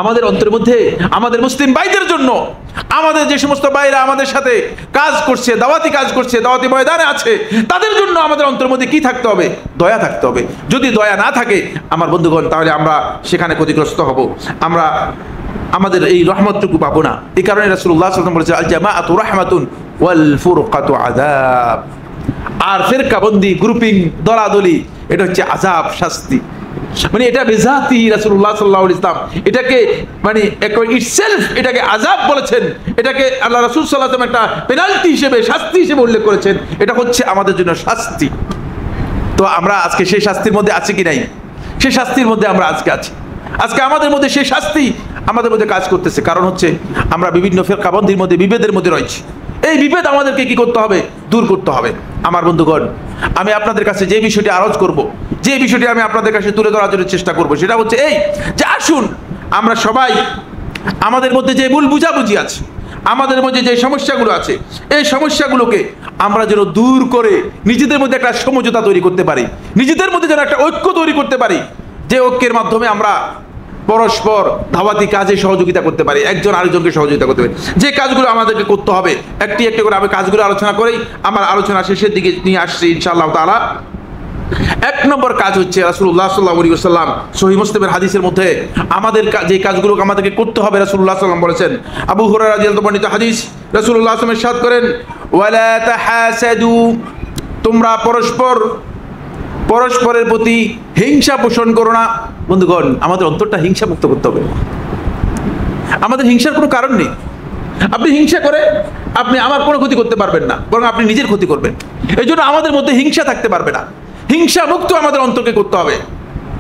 আমাদের অন্তরের মধ্যে আমাদের মুসলিম ভাইদের জন্য, আমাদের যে সমস্ত ভাইরা আমাদের সাথে কাজ করছে, দাওয়াতি কাজ করছে, দাওয়াতি ময়দানে আছে, তাদের জন্য আমাদের অন্তরের মধ্যে কি থাকতে হবে? দয়া থাকতে হবে। যদি দয়া না থাকে আমার বন্ধুগণ, তাহলে আমরা সেখানে ক্ষতিগ্রস্ত হব, আমরা আমাদের এই রহমতটুকু পাবো না। এই কারণে রাসূলুল্লাহ সাল্লাল্লাহু আলাইহি ওয়াসাল্লাম বলেছেন, আল জামাআতু রাহমাতুন ওয়াল ফুরকাতু আযাব। আর ফিরকাবন্দি, গ্রুপিং, দলাদলি, এটা হচ্ছে আযাব, শাস্তি। মানে এটা বেজাতি রাসূলুল্লাহ সাল্লাল্লাহু আলাইহি ওয়াসাল্লাম এটাকে মানে ইটসেলফ এটাকে আযাব বলেছেন, এটাকে আল্লাহ রাসূল সাল্লাল্লাহু আলাইহি ওয়াসাল্লাম একটা পেনাল্টি হিসেবে, শাস্তি হিসেবে উল্লেখ করেছেন। এটা হচ্ছে আমাদের জন্য শাস্তি। তো আমরা আজকে সেই শাস্তির মধ্যে আছি কি নাই? সেই শাস্তির মধ্যে আমরা আজকে আছি। আজকে আমাদের মধ্যে সেই শাস্তি আমাদের মধ্যে কাজ করতেছে। কারণ হচ্ছে আমরা বিভিন্ন ফিরকাবন্দির মধ্যে, বিভেদের মধ্যে রয়েছি। এই বিভেদ আমাদেরকে কি করতে হবে? দূর করতে হবে। আমার বন্ধুগণ, আমি আপনাদের কাছে যে বিষয়টি আরজ করব, যে বিষয়টি আমি আপনাদের কাছে তুলে ধরার জন্য চেষ্টা করব, সেটা হচ্ছে এই যে আসুন আমরা সবাই আমাদের মধ্যে যে ভুল বুঝাবুঝি আছে, আমাদের মধ্যে যে সমস্যাগুলো আছে, এই সমস্যাগুলোকে আমরা যেন দূর করে নিজেদের মধ্যে একটা সমঝোতা তৈরি করতে পারি, নিজেদের মধ্যে যেন একটা ঐক্য তৈরি করতে পারি, যে ঐক্যের মাধ্যমে আমরা পরস্পর দাওয়াতি কাজে সহযোগিতা করতে পারি, একজন আরেকজনকে সহযোগিতা করতে পারি। যে কাজগুলো আমাদেরকে করতে হবে একটি একটি করে আমি কাজগুলো আলোচনা করেই আমার আলোচনা শেষের দিকে নিয়ে আসছি ইনশাআল্লাহ তাআলা। এক নম্বর কাজ হচ্ছে রাসূলুল্লাহ সাল্লাল্লাহু আলাইহি ওয়াসাল্লাম সহিহ মুসলিমের হাদিসের মধ্যে আমাদের যে কাজগুলো আমাদেরকে করতে হবে রাসূলুল্লাহ সাল্লাল্লাহু আলাইহি ওয়াসাল্লাম বলেছেন। আবু হুরায়রা রাদিয়াল্লাহু বর্ণিত হাদিস, রাসূলুল্লাহ সাল্লাল্লাহু আলাইহি ওয়াসাল্লাম ইরশাদ করেন, ওয়ালা তাহাসাদু, তোমরা পরস্পরের প্রতি হিংসা পোষণ করো না। বন্ধুগণ, আমাদের অন্তরটা হিংসা মুক্ত করতে হবে। আমাদের হিংসার কোনো কারণ নেই। আপনি হিংসা করে আপনি আমার কোনো ক্ষতি করতে পারবেন না, বরং আপনি নিজের ক্ষতি করবেন। এই জন্য আমাদের মধ্যে হিংসা থাকতে পারবে না। হিংসা মুক্ত আমাদের অন্তরকে করতে হবে।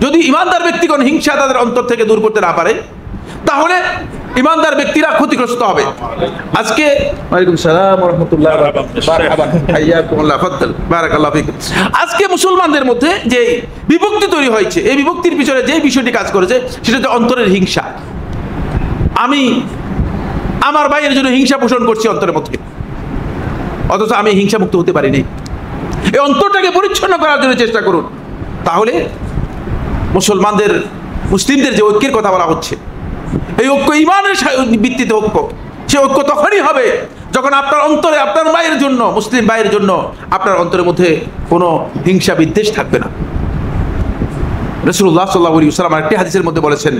যদি ইমানদার ব্যক্তিগণ হিংসা তাদের অন্তর থেকে দূর করতে না পারে, তাহলে ইমানদার ব্যক্তিরা ক্ষতিগ্রস্ত হবে। আজকে ওয়ালাইকুম সালাম ওয়া রাহমাতুল্লাহ ওয়া বারাকাতুহু, হাইয়াকুমুল্লাহ, ফাদ্দাল, বারাকাল্লাহু ফিকুম। আজকে মুসলমানদের মধ্যে যে বিভক্তি তৈরি হয়েছে, এই বিভক্তির পিছনে যে বিষয়টি কাজ করেছে সেটা হচ্ছে অন্তরের হিংসা। আমি আমার ভাইয়ের জন্য হিংসা পোষণ করছি অন্তরের মধ্যে, অথচ আমি হিংসা মুক্ত হতে পারিনি। এই অন্তরটাকে পরিচ্ছন্ন করার জন্য চেষ্টা করুন। তাহলে মুসলিমদের যে ঐক্যের কথা বলা হচ্ছে, এই ঐক্য ইমানের ভিত্তিতে ঐক্য, সে ঐক্য তখনই হবে যখন আপনার অন্তরে আপনার ভাইয়ের জন্য, মুসলিম ভাইয়ের জন্য আপনার অন্তরের মধ্যে কোনো হিংসা বিদ্বেষ থাকবে না। রাসূলুল্লাহ সাল্লাল্লাহু আলাইহি ওয়াসাল্লাম আরেকটি হাদিসের মধ্যে বলেছেন,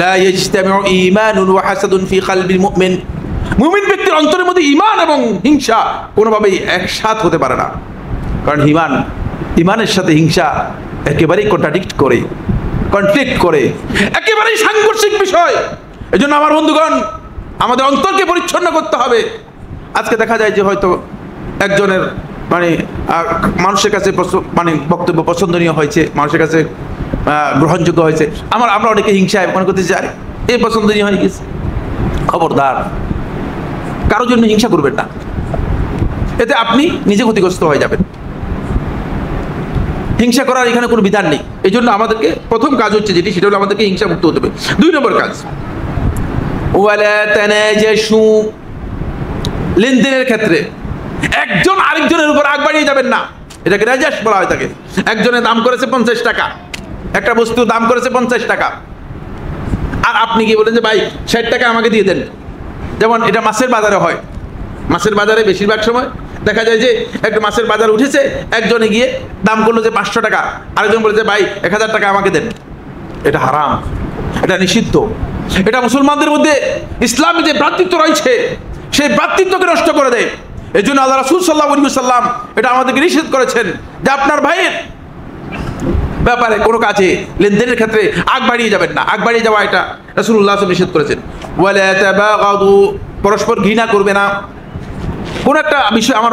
লা ইয়াজতামিউ ঈমানুন ওয়া হাসাদুন ফি কলবিল মুমিন, মুমিন ব্যক্তির অন্তরের মধ্যে ঈমান এবং হিংসা কোনোভাবেই একসাথে হতে পারে না। কারণ ঈমানের সাথে হিংসা একেবারেই কন্ট্রাডিক্ট করে, কনফ্লিক্ট করে, একেবারেই সাংঘর্ষিক বিষয়। এজন্য আমার বন্ধুগণ, আমাদের অন্তরকে পরিচ্ছন্ন করতে হবে। আজকে দেখা যায় যে হয়তো একজনের মানে মানুষের কাছে মানে বক্তব্য পছন্দনীয় হয়েছে, মানুষের কাছে গ্রহণযোগ্য হয়েছে, আমরা অনেকে হিংসায় মনে করতে চাই এই পছন্দনীয় হয়ে গেছে। খবরদার, কারোর জন্য হিংসা করবেন না, এতে আপনি নিজে ক্ষতিগ্রস্ত হয়ে যাবেন। হিংসা করার এখানে কোনো বিধান নেই। এই জন্য আমাদেরকে প্রথম কাজ হচ্ছে যেটি, সেটা হলো আমাদেরকে হিংসা মুক্ত হতে হবে। 2 নম্বর কাজ, ওয়ালা তানাজাশু, লেনদেনের ক্ষেত্রে একজন আরেকজনের উপর আগ বাড়িয়ে যাবেন না। এটাকে নাজাশ বলা হয় থাকে। একজনের দাম করেছে 50 টাকা, একটা বস্তু দাম করেছে 50 টাকা, আর আপনি কি বলেন যে ভাই 60 টাকা আমাকে দিয়ে দেন। যেমন এটা মাছের বাজারে হয়। মাছের বাজারে বেশিরভাগ সময় দেখা যায় যে একটা মাছের বাজার উঠেছে, একজনে গিয়ে দাম করলো যে 500 টাকা, আরেকজন বলে যে ভাই 1000 টাকা আমাকে দেন। এটা হারাম, এটা নিষিদ্ধ। এটা মুসলমানদের মধ্যে ইসলামে যে ভ্রাতৃত্ব রয়েছে সেই ভ্রাতৃত্বকে নষ্ট করে দেয়। এই জন্য আল্লাহ রাসূল সাল্লাল্লাহু আলাইহি ওয়াসাল্লাম এটা আমাদেরকে নিষেধ করেছেন যে আপনার ভাইয়ের ব্যাপারে কোনো কাজে লেনদেনের ক্ষেত্রে আগ বাড়িয়ে যাবেন না। আগ বাড়িয়ে যাওয়া এটা রাসূলুল্লাহ সাল্লাল্লাহু আলাইহি ওয়াসাল্লাম নিষেধ করেছেন। ওয়ালা তাবাগাদু, পরস্পর ঘৃণা করবে না। কোনো একটা বিষয় আমার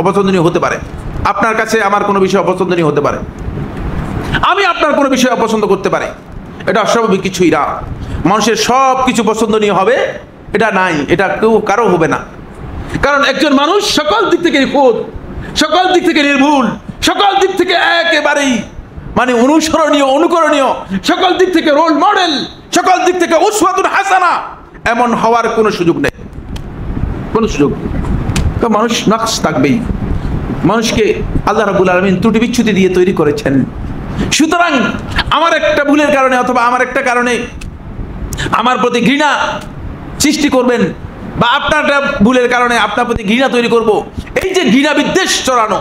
অপছন্দনীয় হতে পারে, আপনার কাছে আমার কোনো বিষয় অপছন্দনীয় হতে পারে, আমি আপনার কোনো বিষয় অপছন্দ করতে পারি। এটা অস্বাভাবিক কিছুই না। মানুষের সব কিছু পছন্দনীয় হবে এটা নাই, এটা কারো হবে না। কারণ একজন মানুষ সকল দিক থেকে নিখুঁত, সকল দিক থেকে নির্ভুল, সকল দিক থেকে একেবারেই মানে অনুসরণীয়, অনুকরণীয়, সকল দিক থেকে রোল মডেল, সকল দিক থেকে উসওয়াতুন হাসানা, এমন হওয়ার কোনো সুযোগ নেই, কোনো সুযোগ নেই। তো মানুষ নকশ থাকবেই। মানুষকে আল্লাহ রাব্বুল আলামিন ত্রুটি বিচ্যুতি দিয়ে তৈরি করেছেন। সুতরাং আমার একটা ভুলের কারণে অথবা আমার একটা কারণে আমার প্রতি ঘৃণা সৃষ্টি করবেন, বা আপনার ভুলের কারণে আপনার প্রতি ঘৃণা তৈরি করব, এই যে ঘৃণা বিদ্বেষ চড়ানো,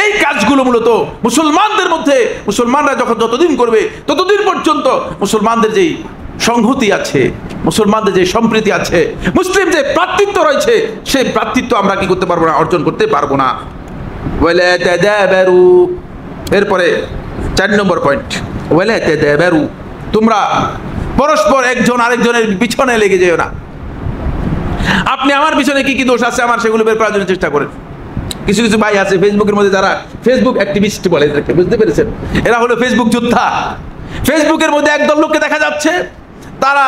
এই কাজগুলো মূলত মুসলমানদের মধ্যে, মুসলমানরা যখন যতদিন করবে ততদিন পর্যন্ত মুসলমানদের যেই সংহতি আছে, মুসলমানদের যে সম্প্রীতি আছে, মুসলিম যে ভ্রাতৃত্ব রয়েছে, সেই ভ্রাতৃত্ব আমরা কি করতে পারবো না, অর্জন করতে পারবো না। এরপরে 4 নম্বর পয়েন্ট, ওয়ালা তাদাবারু, তোমরা পরস্পর একজন আরেকজনের পিছনে লেগে যেও না। আপনি আমার পিছনে কি কি দোষ আছে আমার সেগুলো বের করার জন্য চেষ্টা করেন। কিছু কিছু ভাই আছে ফেসবুকের মধ্যে, যারা ফেসবুক অ্যাক্টিভিস্ট বলে এদেরকে, বুঝতে পেরেছেন? এরা হলো ফেসবুক যোদ্ধা। ফেসবুকের মধ্যে একদল লোককে দেখা যাচ্ছে তারা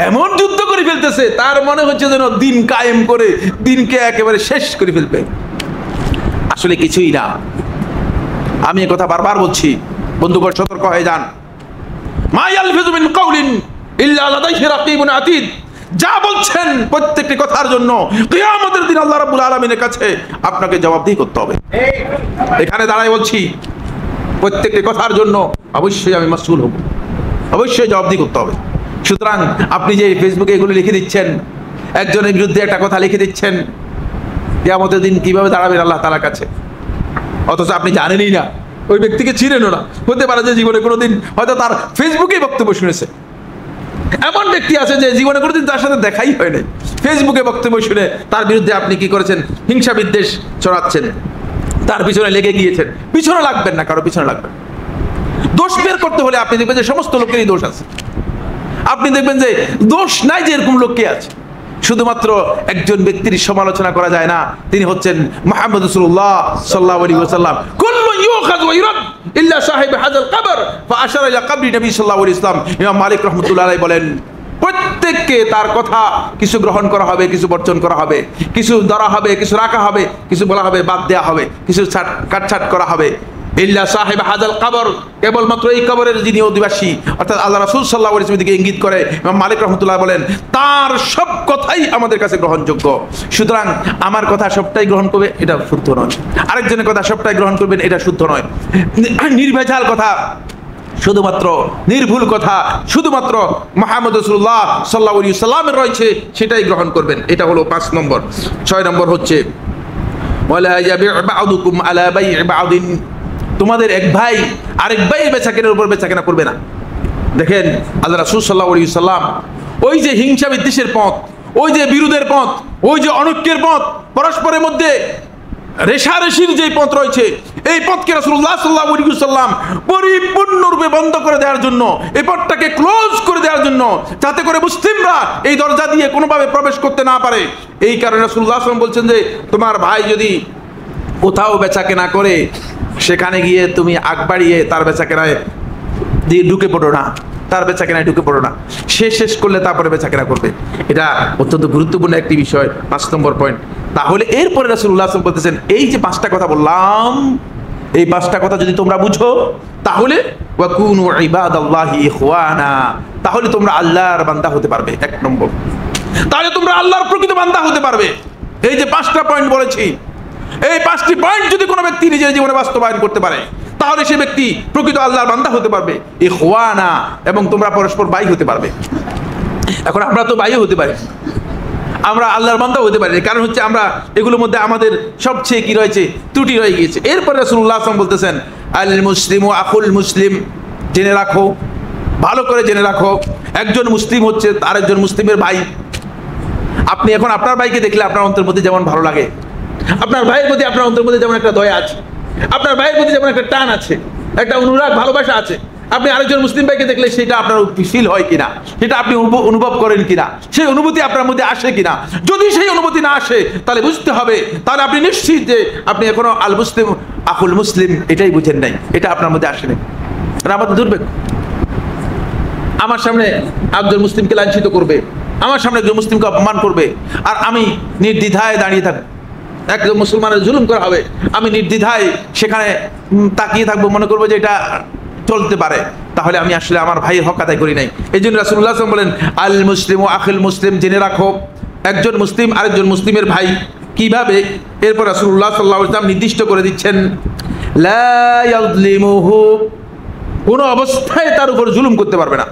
এমন যুদ্ধ করে ফেলতেছে, তার মনে হচ্ছে যেন দিন কায়েম করে দিনকে একেবারে শেষ করে ফেলবে। আসলে কিছুই না। আমি এই কথা বারবার বলছি, বন্ধুগণ সতর্ক হয়ে যান। মা ইয়ালফিযু মিন কাউলিন ইল্লা লাদাইহি রাকীবুন আতীদ, যা বলছেন প্রত্যেকটি কথার জন্য কিয়ামতের দিন আল্লাহ রাব্বুল আলামিনের কাছে আপনাকে জবাবদিহি করতে হবে। এখানে দাঁড়াই বলছি, প্রত্যেকটি কথার জন্য অবশ্যই আমি মাসউল হব, অবশ্যই জবাবদিহি করতে হবে। সুতরাং আপনি যে ফেসবুকে এগুলো লিখে দিচ্ছেন, একজনের বিরুদ্ধে একটা কথা লিখে দিচ্ছেন, কিয়ামতের দিন কিভাবে দাঁড়াবেন আল্লাহ তাআলার কাছে, অথচ আপনি জানেনই না, ওই ব্যক্তিকে চিনেনও না। হতে পারে যে জীবনে কোনোদিন হয়তো তার ফেসবুকেই বক্তব্য শুনেছে। এমন ব্যক্তি আছে যে জীবনে কোনোদিন তার সাথে দেখাই হয় নাই, ফেসবুকে বক্তব্য শুনে তার বিরুদ্ধে আপনি কি করেছেন? হিংসা বিদ্বেষ ছড়াচ্ছেন, তার পিছনে লেগে গিয়েছেন। পিছনে লাগবেন না, কারো পিছনে লাগবেন। দোষ বের করতে হলে আপনি দেখবেন যে সমস্ত লোকেরই দোষ আছে। আপনি দেখবেন যে দোষ নাই যে এরকম লোক কে আছে। শুধুমাত্র একজন ব্যক্তির সমালোচনা করা যায় না, তিনি হচ্ছেন মুহাম্মদ রাসূলুল্লাহ সাল্লাল্লাহু আলাইহি ওয়াসাল্লাম। কুল্লু ইউখাযু ওয়া ইউরাদ ইল্লা সাহিব হাযাল কবর ফাআশারা ইলা কবরি নবী সাল্লাল্লাহু আলাইহি ওয়াসাল্লাম। ইমাম মালিক রাহমাতুল্লাহ আলাইহি বলেন, প্রত্যেককে তার কথা কিছু গ্রহণ করা হবে, কিছু বর্জন করা হবে, কিছু ধরা হবে, কিছু রাখা হবে, কিছু বলা হবে বাদ দেওয়া হবে, কিছু কাটছাট করা হবে। ইল্লা সাহিব হাযাল কবর, কেবলমাত্র এই কবরের যিনি অধিবাসী, অর্থাৎ আল্লাহ রাসূল সাল্লাল্লাহু আলাইহি ওয়াসাল্লাম দিকে ইঙ্গিত করে ইমাম মালিক রাহমাতুল্লাহ বলেন, তার সব কথাই আমাদের কাছে গ্রহণযোগ্য। সুতরাং আমার কথা সবটাই গ্রহণ করবে, এটা শুদ্ধ নয়। আরেকজনের কথা সবটাই গ্রহণ করবেন, এটা শুদ্ধ নয়। নির্ভেজাল কথা, শুধুমাত্র নির্ভুল কথা, শুধুমাত্র মুহাম্মদ রাসূলুল্লাহ সাল্লাল্লাহু আলাইহি ওয়াসাল্লামের রয়েছে সেটাই গ্রহণ করবেন। এটা হলো 5 নম্বর। 6 নম্বর হচ্ছে ওয়ালা ইয়াবি' বা'দুকুম আলা বাই'i বা'দিন, তোমাদের এক ভাই আরেক ভাইয়ের বেচাকেনার উপর বেচাকেনা করবে না। দেখেন আল্লাহ রাসূল সাল্লাল্লাহু আলাইহি ওয়াসাল্লাম ওই যে হিংসা বিদ্বেষের পথ, ওই যে বিরোধের পথ, ওই যে অনৈক্যের পথ, পরস্পরের মধ্যে রেশারেশির যে পথ রয়েছে, এই পথকে রাসূলুল্লাহ সাল্লাল্লাহু আলাইহি ওয়াসাল্লাম পরিপূর্ণরূপে বন্ধ করে দেওয়ার জন্য, এই পথটাকে ক্লোজ করে দেওয়ার জন্য, যাতে করে মুসলিমরা এই দরজা দিয়ে কোনোভাবে প্রবেশ করতে না পারে। এই কারণে রাসূলুল্লাহ সাল্লাল্লাহু আলাইহি ওয়াসাল্লাম বলছেন যে তোমার ভাই যদি কোথাও বেচাকেনা করে, সেখানে গিয়ে তুমি আগ বাড়িয়ে তার বেচাকেনায় দিয়ে ঢুকে পড়ো না, তার বেচাকেনায় ঢুকে পড়ো না। সে শেষ করলে তারপরে বেচাকেনা করবে। এটা অত্যন্ত গুরুত্বপূর্ণ একটি বিষয়, 5 নম্বর পয়েন্ট। তাহলে এরপরে রাসূলুল্লাহ সাল্লাল্লাহু আলাইহি ওয়াসাল্লাম বলতেছেন, এই যে 5টা কথা বললাম, এই 5টা কথা যদি তোমরা বুঝো, তাহলে ওয়া কুনু ইবাদাল্লাহি ইখওয়ানা, তাহলে তোমরা আল্লাহর বান্দা হতে পারবে। 1 নম্বর, তাহলে তোমরা আল্লাহর প্রকৃত বান্দা হতে পারবে। এই যে 5টা পয়েন্ট বলেছি, এই 5টি পয়েন্ট যদি কোনো ব্যক্তি নিজের জীবনে বাস্তবায়ন করতে পারে, তাহলে সে ব্যক্তি প্রকৃত আল্লাহর বান্দা হতে পারবে। ইখওয়ানা, এবং তোমরা পরস্পর ভাই হতে পারবে। এখন আমরা তো ভাইও হতে পারি, আমরা আল্লাহর বান্দা হতে পারি, কারণ হচ্ছে আমরা এগুলোর মধ্যে আমাদের সবচেয়ে কি রয়েছে, ত্রুটি রয়ে গিয়েছে। এরপরে রাসূলুল্লাহ সাল্লাল্লাহু আলাইহি ওয়াসাল্লাম বলতেছেন, আল মুসলিমু আখুল মুসলিম, জেনে রাখো, ভালো করে জেনে রাখো, একজন মুসলিম হচ্ছে আরেকজন মুসলিমের ভাই। আপনি এখন আপনার ভাইকে দেখলে আপনার অন্তরের মধ্যে যেমন ভালো লাগে, আপনার ভাইয়ের প্রতি আপনার অন্তরের মধ্যে যেমন একটা দয়া আছে, আপনার ভাইয়ের প্রতি যেমন একটা টান আছে, একটা অনুরাগ ভালোবাসা আছে, আপনি আরেকজন মুসলিম ভাইকে দেখলে সেটা আপনার ফিল হয় কিনা, সেটা আপনি অনুভব করেন কিনা, সেই অনুভূতি আপনার মধ্যে আসে কিনা। যদি সেই অনুভূতি না আসে, তাহলে বুঝতে হবে, তাহলে আপনি নিশ্চিত যে আপনি এখনো আল মুসলিম আকুল মুসলিম এটাই বুঝেন নাই, এটা আপনার মধ্যে আসে নাই। আমাদের দুর্ভাগ্য, আমার সামনে একজন মুসলিমকে লাঞ্ছিত করবে, আমার সামনে একজন মুসলিমকে অপমান করবে, আর আমি নির্দ্বিধায় দাঁড়িয়ে থাকবো। একজন মুসলমানের জুলুম করা হবে, আমি নির্দ্বিধায় সেখানে তাকিয়ে থাকবো, মনে করবো যে এটা চলতে পারে, তাহলে আমি আসলে আমার ভাইয়ের হক আদায় করি নাই। এই জন্য রাসূলুল্লাহ সাল্লাল্লাহু আলাইহি ওয়াসাল্লাম বলেন, আল মুসলিম ও আখিল মুসলিম, জেনে রাখো একজন মুসলিম আরেকজন মুসলিমের ভাই। কিভাবে? এরপর রাসূলুল্লাহ সাল্লাল্লাহু আলাইহি ওয়াসাল্লাম নির্দিষ্ট করে দিচ্ছেন, লা ইয়াযলিমুহু, কোনো অবস্থায় তার উপর জুলুম করতে পারবে না।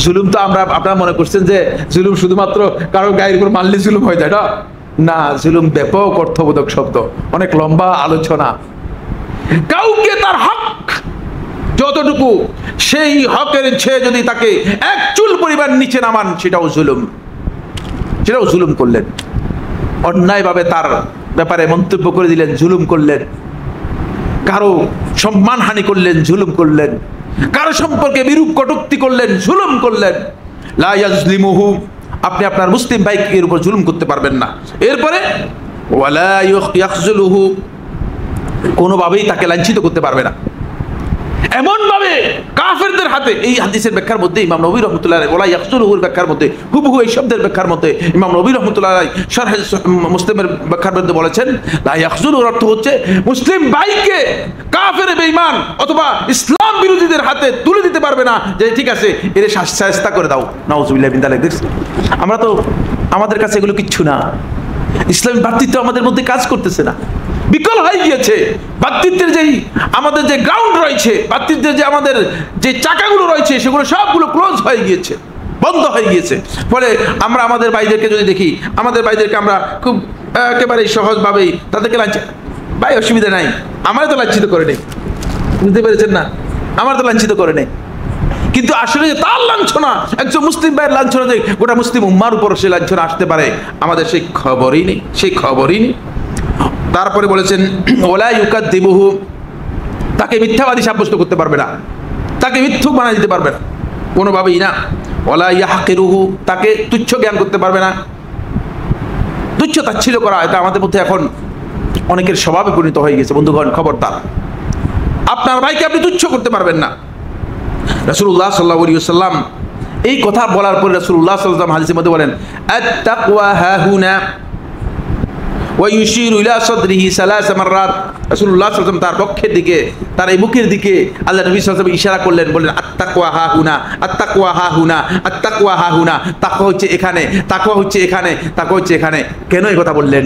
জুলুম তো আপনারা মনে করছেন যে জুলুম শুধুমাত্র কারো গায়ের উপর মারলে জুলুম হয়ে যায়, না, জুলুম ব্যাপক অর্থবোধক শব্দ, অনেক লম্বা আলোচনা। কাউকে তার হক যতটুকু, সেই হকের চেয়ে যদি তাকে এক চুল পরিমাণ নিচে নামান, সেটাও জুলুম করলেন। অন্যায়ভাবে তার ব্যাপারে মন্তব্য করে দিলেন, জুলুম করলেন। কারো সম্মানহানি করলেন, জুলুম করলেন, কারো সম্পর্কে বিরূপ কটূক্তি করলেন, জুলুম করলেন। লা ইয়াজলিমুহু, আপনি আপনার মুসলিম ভাইয়ের উপর জুলুম করতে পারবেন না। এরপরে ওয়ালা ইয়াখজুলুহু, কোনোভাবেই তাকে লাঞ্ছিত করতে পারবে না এমন ভাবে কাফেরদের হাতে। এই হাদিসের ব্যাখ্যার মধ্যে ইমাম নবী রাহমাতুল্লাহ আলাইহি ওয়ালা ইয়াখজুলুহুর ব্যাখ্যার মধ্যে হুবহু এই শব্দের ব্যাখ্যার মধ্যে ইমাম নবী রাহমাতুল্লাহ আলাইহি শারহ মুসলিমের ব্যাখ্যার মধ্যে বলেছেন, লা ইয়াখজুলুর অর্থ হচ্ছে মুসলিম ভাইকে কাফের বেঈমান অথবা ইসলাম বিরোধীদের হাতে তুলে দিতে পারবে না যে ঠিক আছে এর শাস্তি করে দাও। নাউযুবিল্লাহি মিন যালিক। আমরা তো, আমাদের কাছে এগুলো কিচ্ছু না। ইসলামী ভ্রাতৃত্ব আমাদের মধ্যে কাজ করতেছে না, বিকল হয়ে গিয়েছে। ভ্রাতৃত্বের যেই আমাদের যে গ্রাউন্ড রয়েছে, ভ্রাতৃত্বের যে আমাদের যে চাকাগুলো রয়েছে, সেগুলো সবগুলো ক্লোজ হয়ে গিয়েছে, বন্ধ হয়ে গিয়েছে। ফলে আমরা আমাদের ভাইদেরকে যদি দেখি, আমাদের ভাইদেরকে আমরা খুব একেবারে সহজভাবেই তাদেরকে লাঞ্ছিত, ভাই অসুবিধা নাই, আমার তো লাঞ্ছিত করে নেই, বুঝতে পেরেছেন না, আমার তো লাঞ্ছিত করে নেই। কিন্তু আসলে যে তার লাঞ্ছনা, একজন মুসলিম ভাইয়ের লাঞ্ছনা যে গোটা মুসলিম উম্মার উপর সে লাঞ্ছনা আসতে পারে, আমাদের সেই খবরই নেই, সেই খবরই নেই। তারপরে বলেছেন ওয়ালা ইউকাদ্দিবুহু, তাকে মিথ্যাবাদী সাব্যস্ত করতে পারবে না, তাকে মিথ্যুক বানিয়ে দিতে পারবে না কোনোভাবেই না। ওয়ালা ইয়াহকিরুহু, তাকে তুচ্ছ জ্ঞান করতে পারবে না। তুচ্ছ তাচ্ছিল্য করা এটা আমাদের মধ্যে এখন অনেকের স্বভাবে পরিণত হয়ে গেছে। বন্ধুগণ, খবরদার, আপনার ভাইকে আপনি তুচ্ছ করতে পারবেন না। রাসূলুল্লাহ সাল্লাল্লাহু আলাইহি ওয়াসাল্লাম এই কথা বলার পরে রাসূলুল্লাহ সাল্লাল্লাহু আলাইহি ওয়াসাল্লাম হাদিসের মধ্যে বলেন, আত-তাকওয়া হাহুনা ওয়া ইউশিরু ইলা সাদরিহি সালাসা মাররাত। রাসূলুল্লাহ সাল্লাল্লাহু আলাইহি ওয়াসাল্লাম তার বক্ষের দিকে, তার এই মুখের দিকে আল্লাহ নবী সাল্লাল্লাহু আলাইহি ওয়াসাল্লাম ইশারা করলেন, বললেন আত-তাকওয়া হাহুনা, আত-তাকওয়া হাহুনা, আত-তাকওয়া হাহুনা। তাকওয়া হচ্ছে এখানে, তাকওয়া হচ্ছে এখানে, তাকওয়া হচ্ছে এখানে। কেন এই কথা বললেন?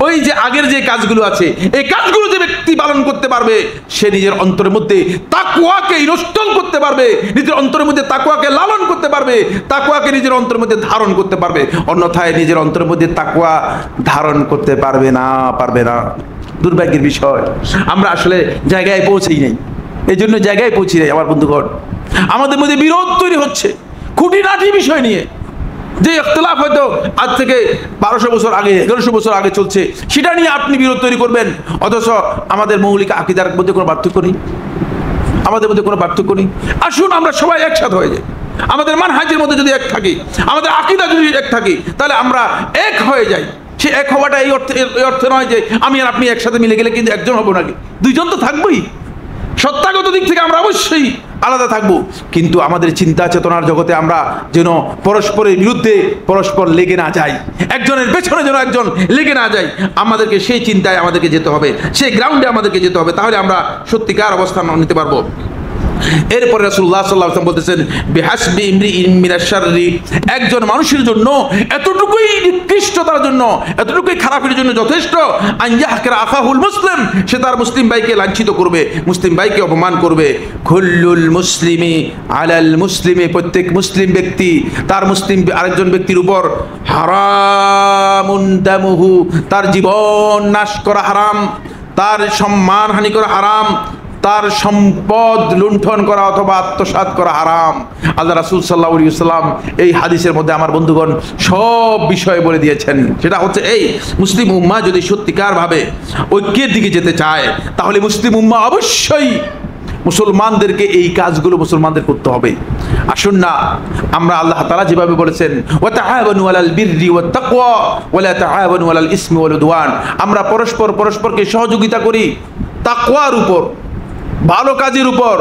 ওই যে আগের যে কাজগুলো আছে, এই কাজগুলো যে ব্যক্তি পালন করতে পারবে, সে নিজের অন্তরের মধ্যে তাকওয়াকে ইনস্টল করতে পারবে, নিজের অন্তরের মধ্যে তাকওয়াকে লালন করতে পারবে, তাকওয়াকে নিজের অন্তরের মধ্যে ধারণ করতে পারবে। অন্যথায় নিজের অন্তরের মধ্যে তাকওয়া ধারণ করতে পারবে না, পারবে না। দুর্ভাগ্যের বিষয়, আমরা আসলে জায়গায় পৌঁছেই নাই, এই জন্য জায়গায় পৌঁছি নাই। আমার বন্ধুগণ, আমাদের মধ্যে বিরোধ তৈরি হচ্ছে খুঁটিনাটি বিষয় নিয়ে। যে ইখতিলাফ হয়তো আজ থেকে 1200 বছর আগে, 1100 বছর আগে চলছে, সেটা নিয়ে আপনি বিরোধ তৈরি করবেন, অথচ আমাদের মৌলিক আকীদার মধ্যে কোনো পার্থক্য নেই, আমাদের মধ্যে কোনো পার্থক্য নেই। আসুন আমরা সবাই একসাথে হয়ে যাই। আমাদের মানহাজের মধ্যে যদি এক থাকি, আমাদের আকীদা যদি এক থাকি, তাহলে আমরা এক হয়ে যাই। সে এক হওয়াটা এই অর্থে নয় যে আমি আর আপনি একসাথে মিলে গেলে কিন্তু একজন হবো নাকি, দুইজন তো থাকবোই। সত্তাগত দিক থেকে আমরা অবশ্যই আলাদা থাকবো, কিন্তু আমাদের চিন্তা চেতনার জগতে আমরা যেন পরস্পরের বিরুদ্ধে পরস্পর লেগে না যাই, একজনের পেছনে যেন একজন লেগে না যায়। আমাদেরকে সেই চিন্তায় আমাদেরকে যেতে হবে, সেই গ্রাউন্ডে আমাদেরকে যেতে হবে, তাহলে আমরা সত্যিকার অবস্থান নিতে পারবো। এরপরে রাসূলুল্লাহ সাল্লাল্লাহু আলাইহি ওয়াসাল্লাম বলতেছেন, বিহাসবি ইমরিইন মিনাশ শাররি, একজন মানুষের জন্য এতটুকুই নিকৃষ্টতার জন্য, এতটুকুই খারাপের জন্য যথেষ্ট, আন ইয়াহকিরা আখাহুল মুসলিম, সে তার মুসলিম ভাইকে লাঞ্ছিত করবে, মুসলিম ভাইকে অপমান করবে। কুল্লুল মুসলিমি আলাল মুসলিমি, প্রত্যেক মুসলিম ব্যক্তি তার মুসলিম আরেকজন ব্যক্তির উপর হারামুন দামুহু, তার জীবন নাশ করা হারাম, তার সম্মান হানি করা হারাম, তার সম্পদ লুণ্ঠন করা অথবা আত্মসাৎ করা হারাম। আল্লাহ রাসূল সাল্লাল্লাহু আলাইহি ওয়াসাল্লাম এই হাদিসের মধ্যে আমার বন্ধুগণ সব বিষয় বলে দিয়েছেন। সেটা হচ্ছে এই, মুসলিম উম্মাহ যদি সত্যিকার ভাবে ঐক্যের দিকে যেতে চায়, তাহলে মুসলিম উম্মাহ অবশ্যই মুসলমানদেরকে এই কাজগুলো মুসলমানদের করতে হবে। আসুন না আমরা, আল্লাহ তাআলা যেভাবে বলেছেন ওয়া তাআওয়ানু আলাল বিররি ওয়াত তাকওয়া ওয়া লা তাআওয়ানু আলাল ইসমি ওয়াল উদওয়ান, আমরা পরস্পরকে সহযোগিতা করি তাকওয়ার উপর, ভালো কাজের উপর,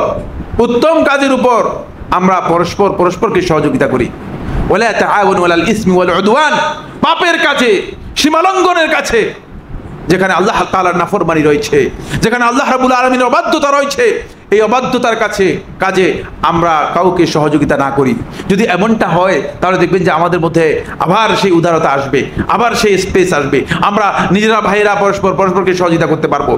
উত্তম কাজের উপর আমরা পরস্পরকে সহযোগিতা করি। ওয়ালা তাআওয়ানু আলাল ইসমি ওয়াল উদওয়ান, পাপের কাজে, সীমালঙ্ঘনের কাছে, যেখানে আল্লাহ তাআলার নাফরমানি রয়েছে, যেখানে আল্লাহ রাব্বুল আলামিনের অবাধ্যতা রয়েছে, এই অবাধ্যতার কাজে আমরা কাউকে সহযোগিতা না করি। যদি এমনটা হয়, তাহলে দেখবেন যে আমাদের মধ্যে আবার সেই উদারতা আসবে, আবার সেই স্পেস আসবে, আমরা নিজেরা ভাইয়েরা পরস্পরকে সহযোগিতা করতে পারবো।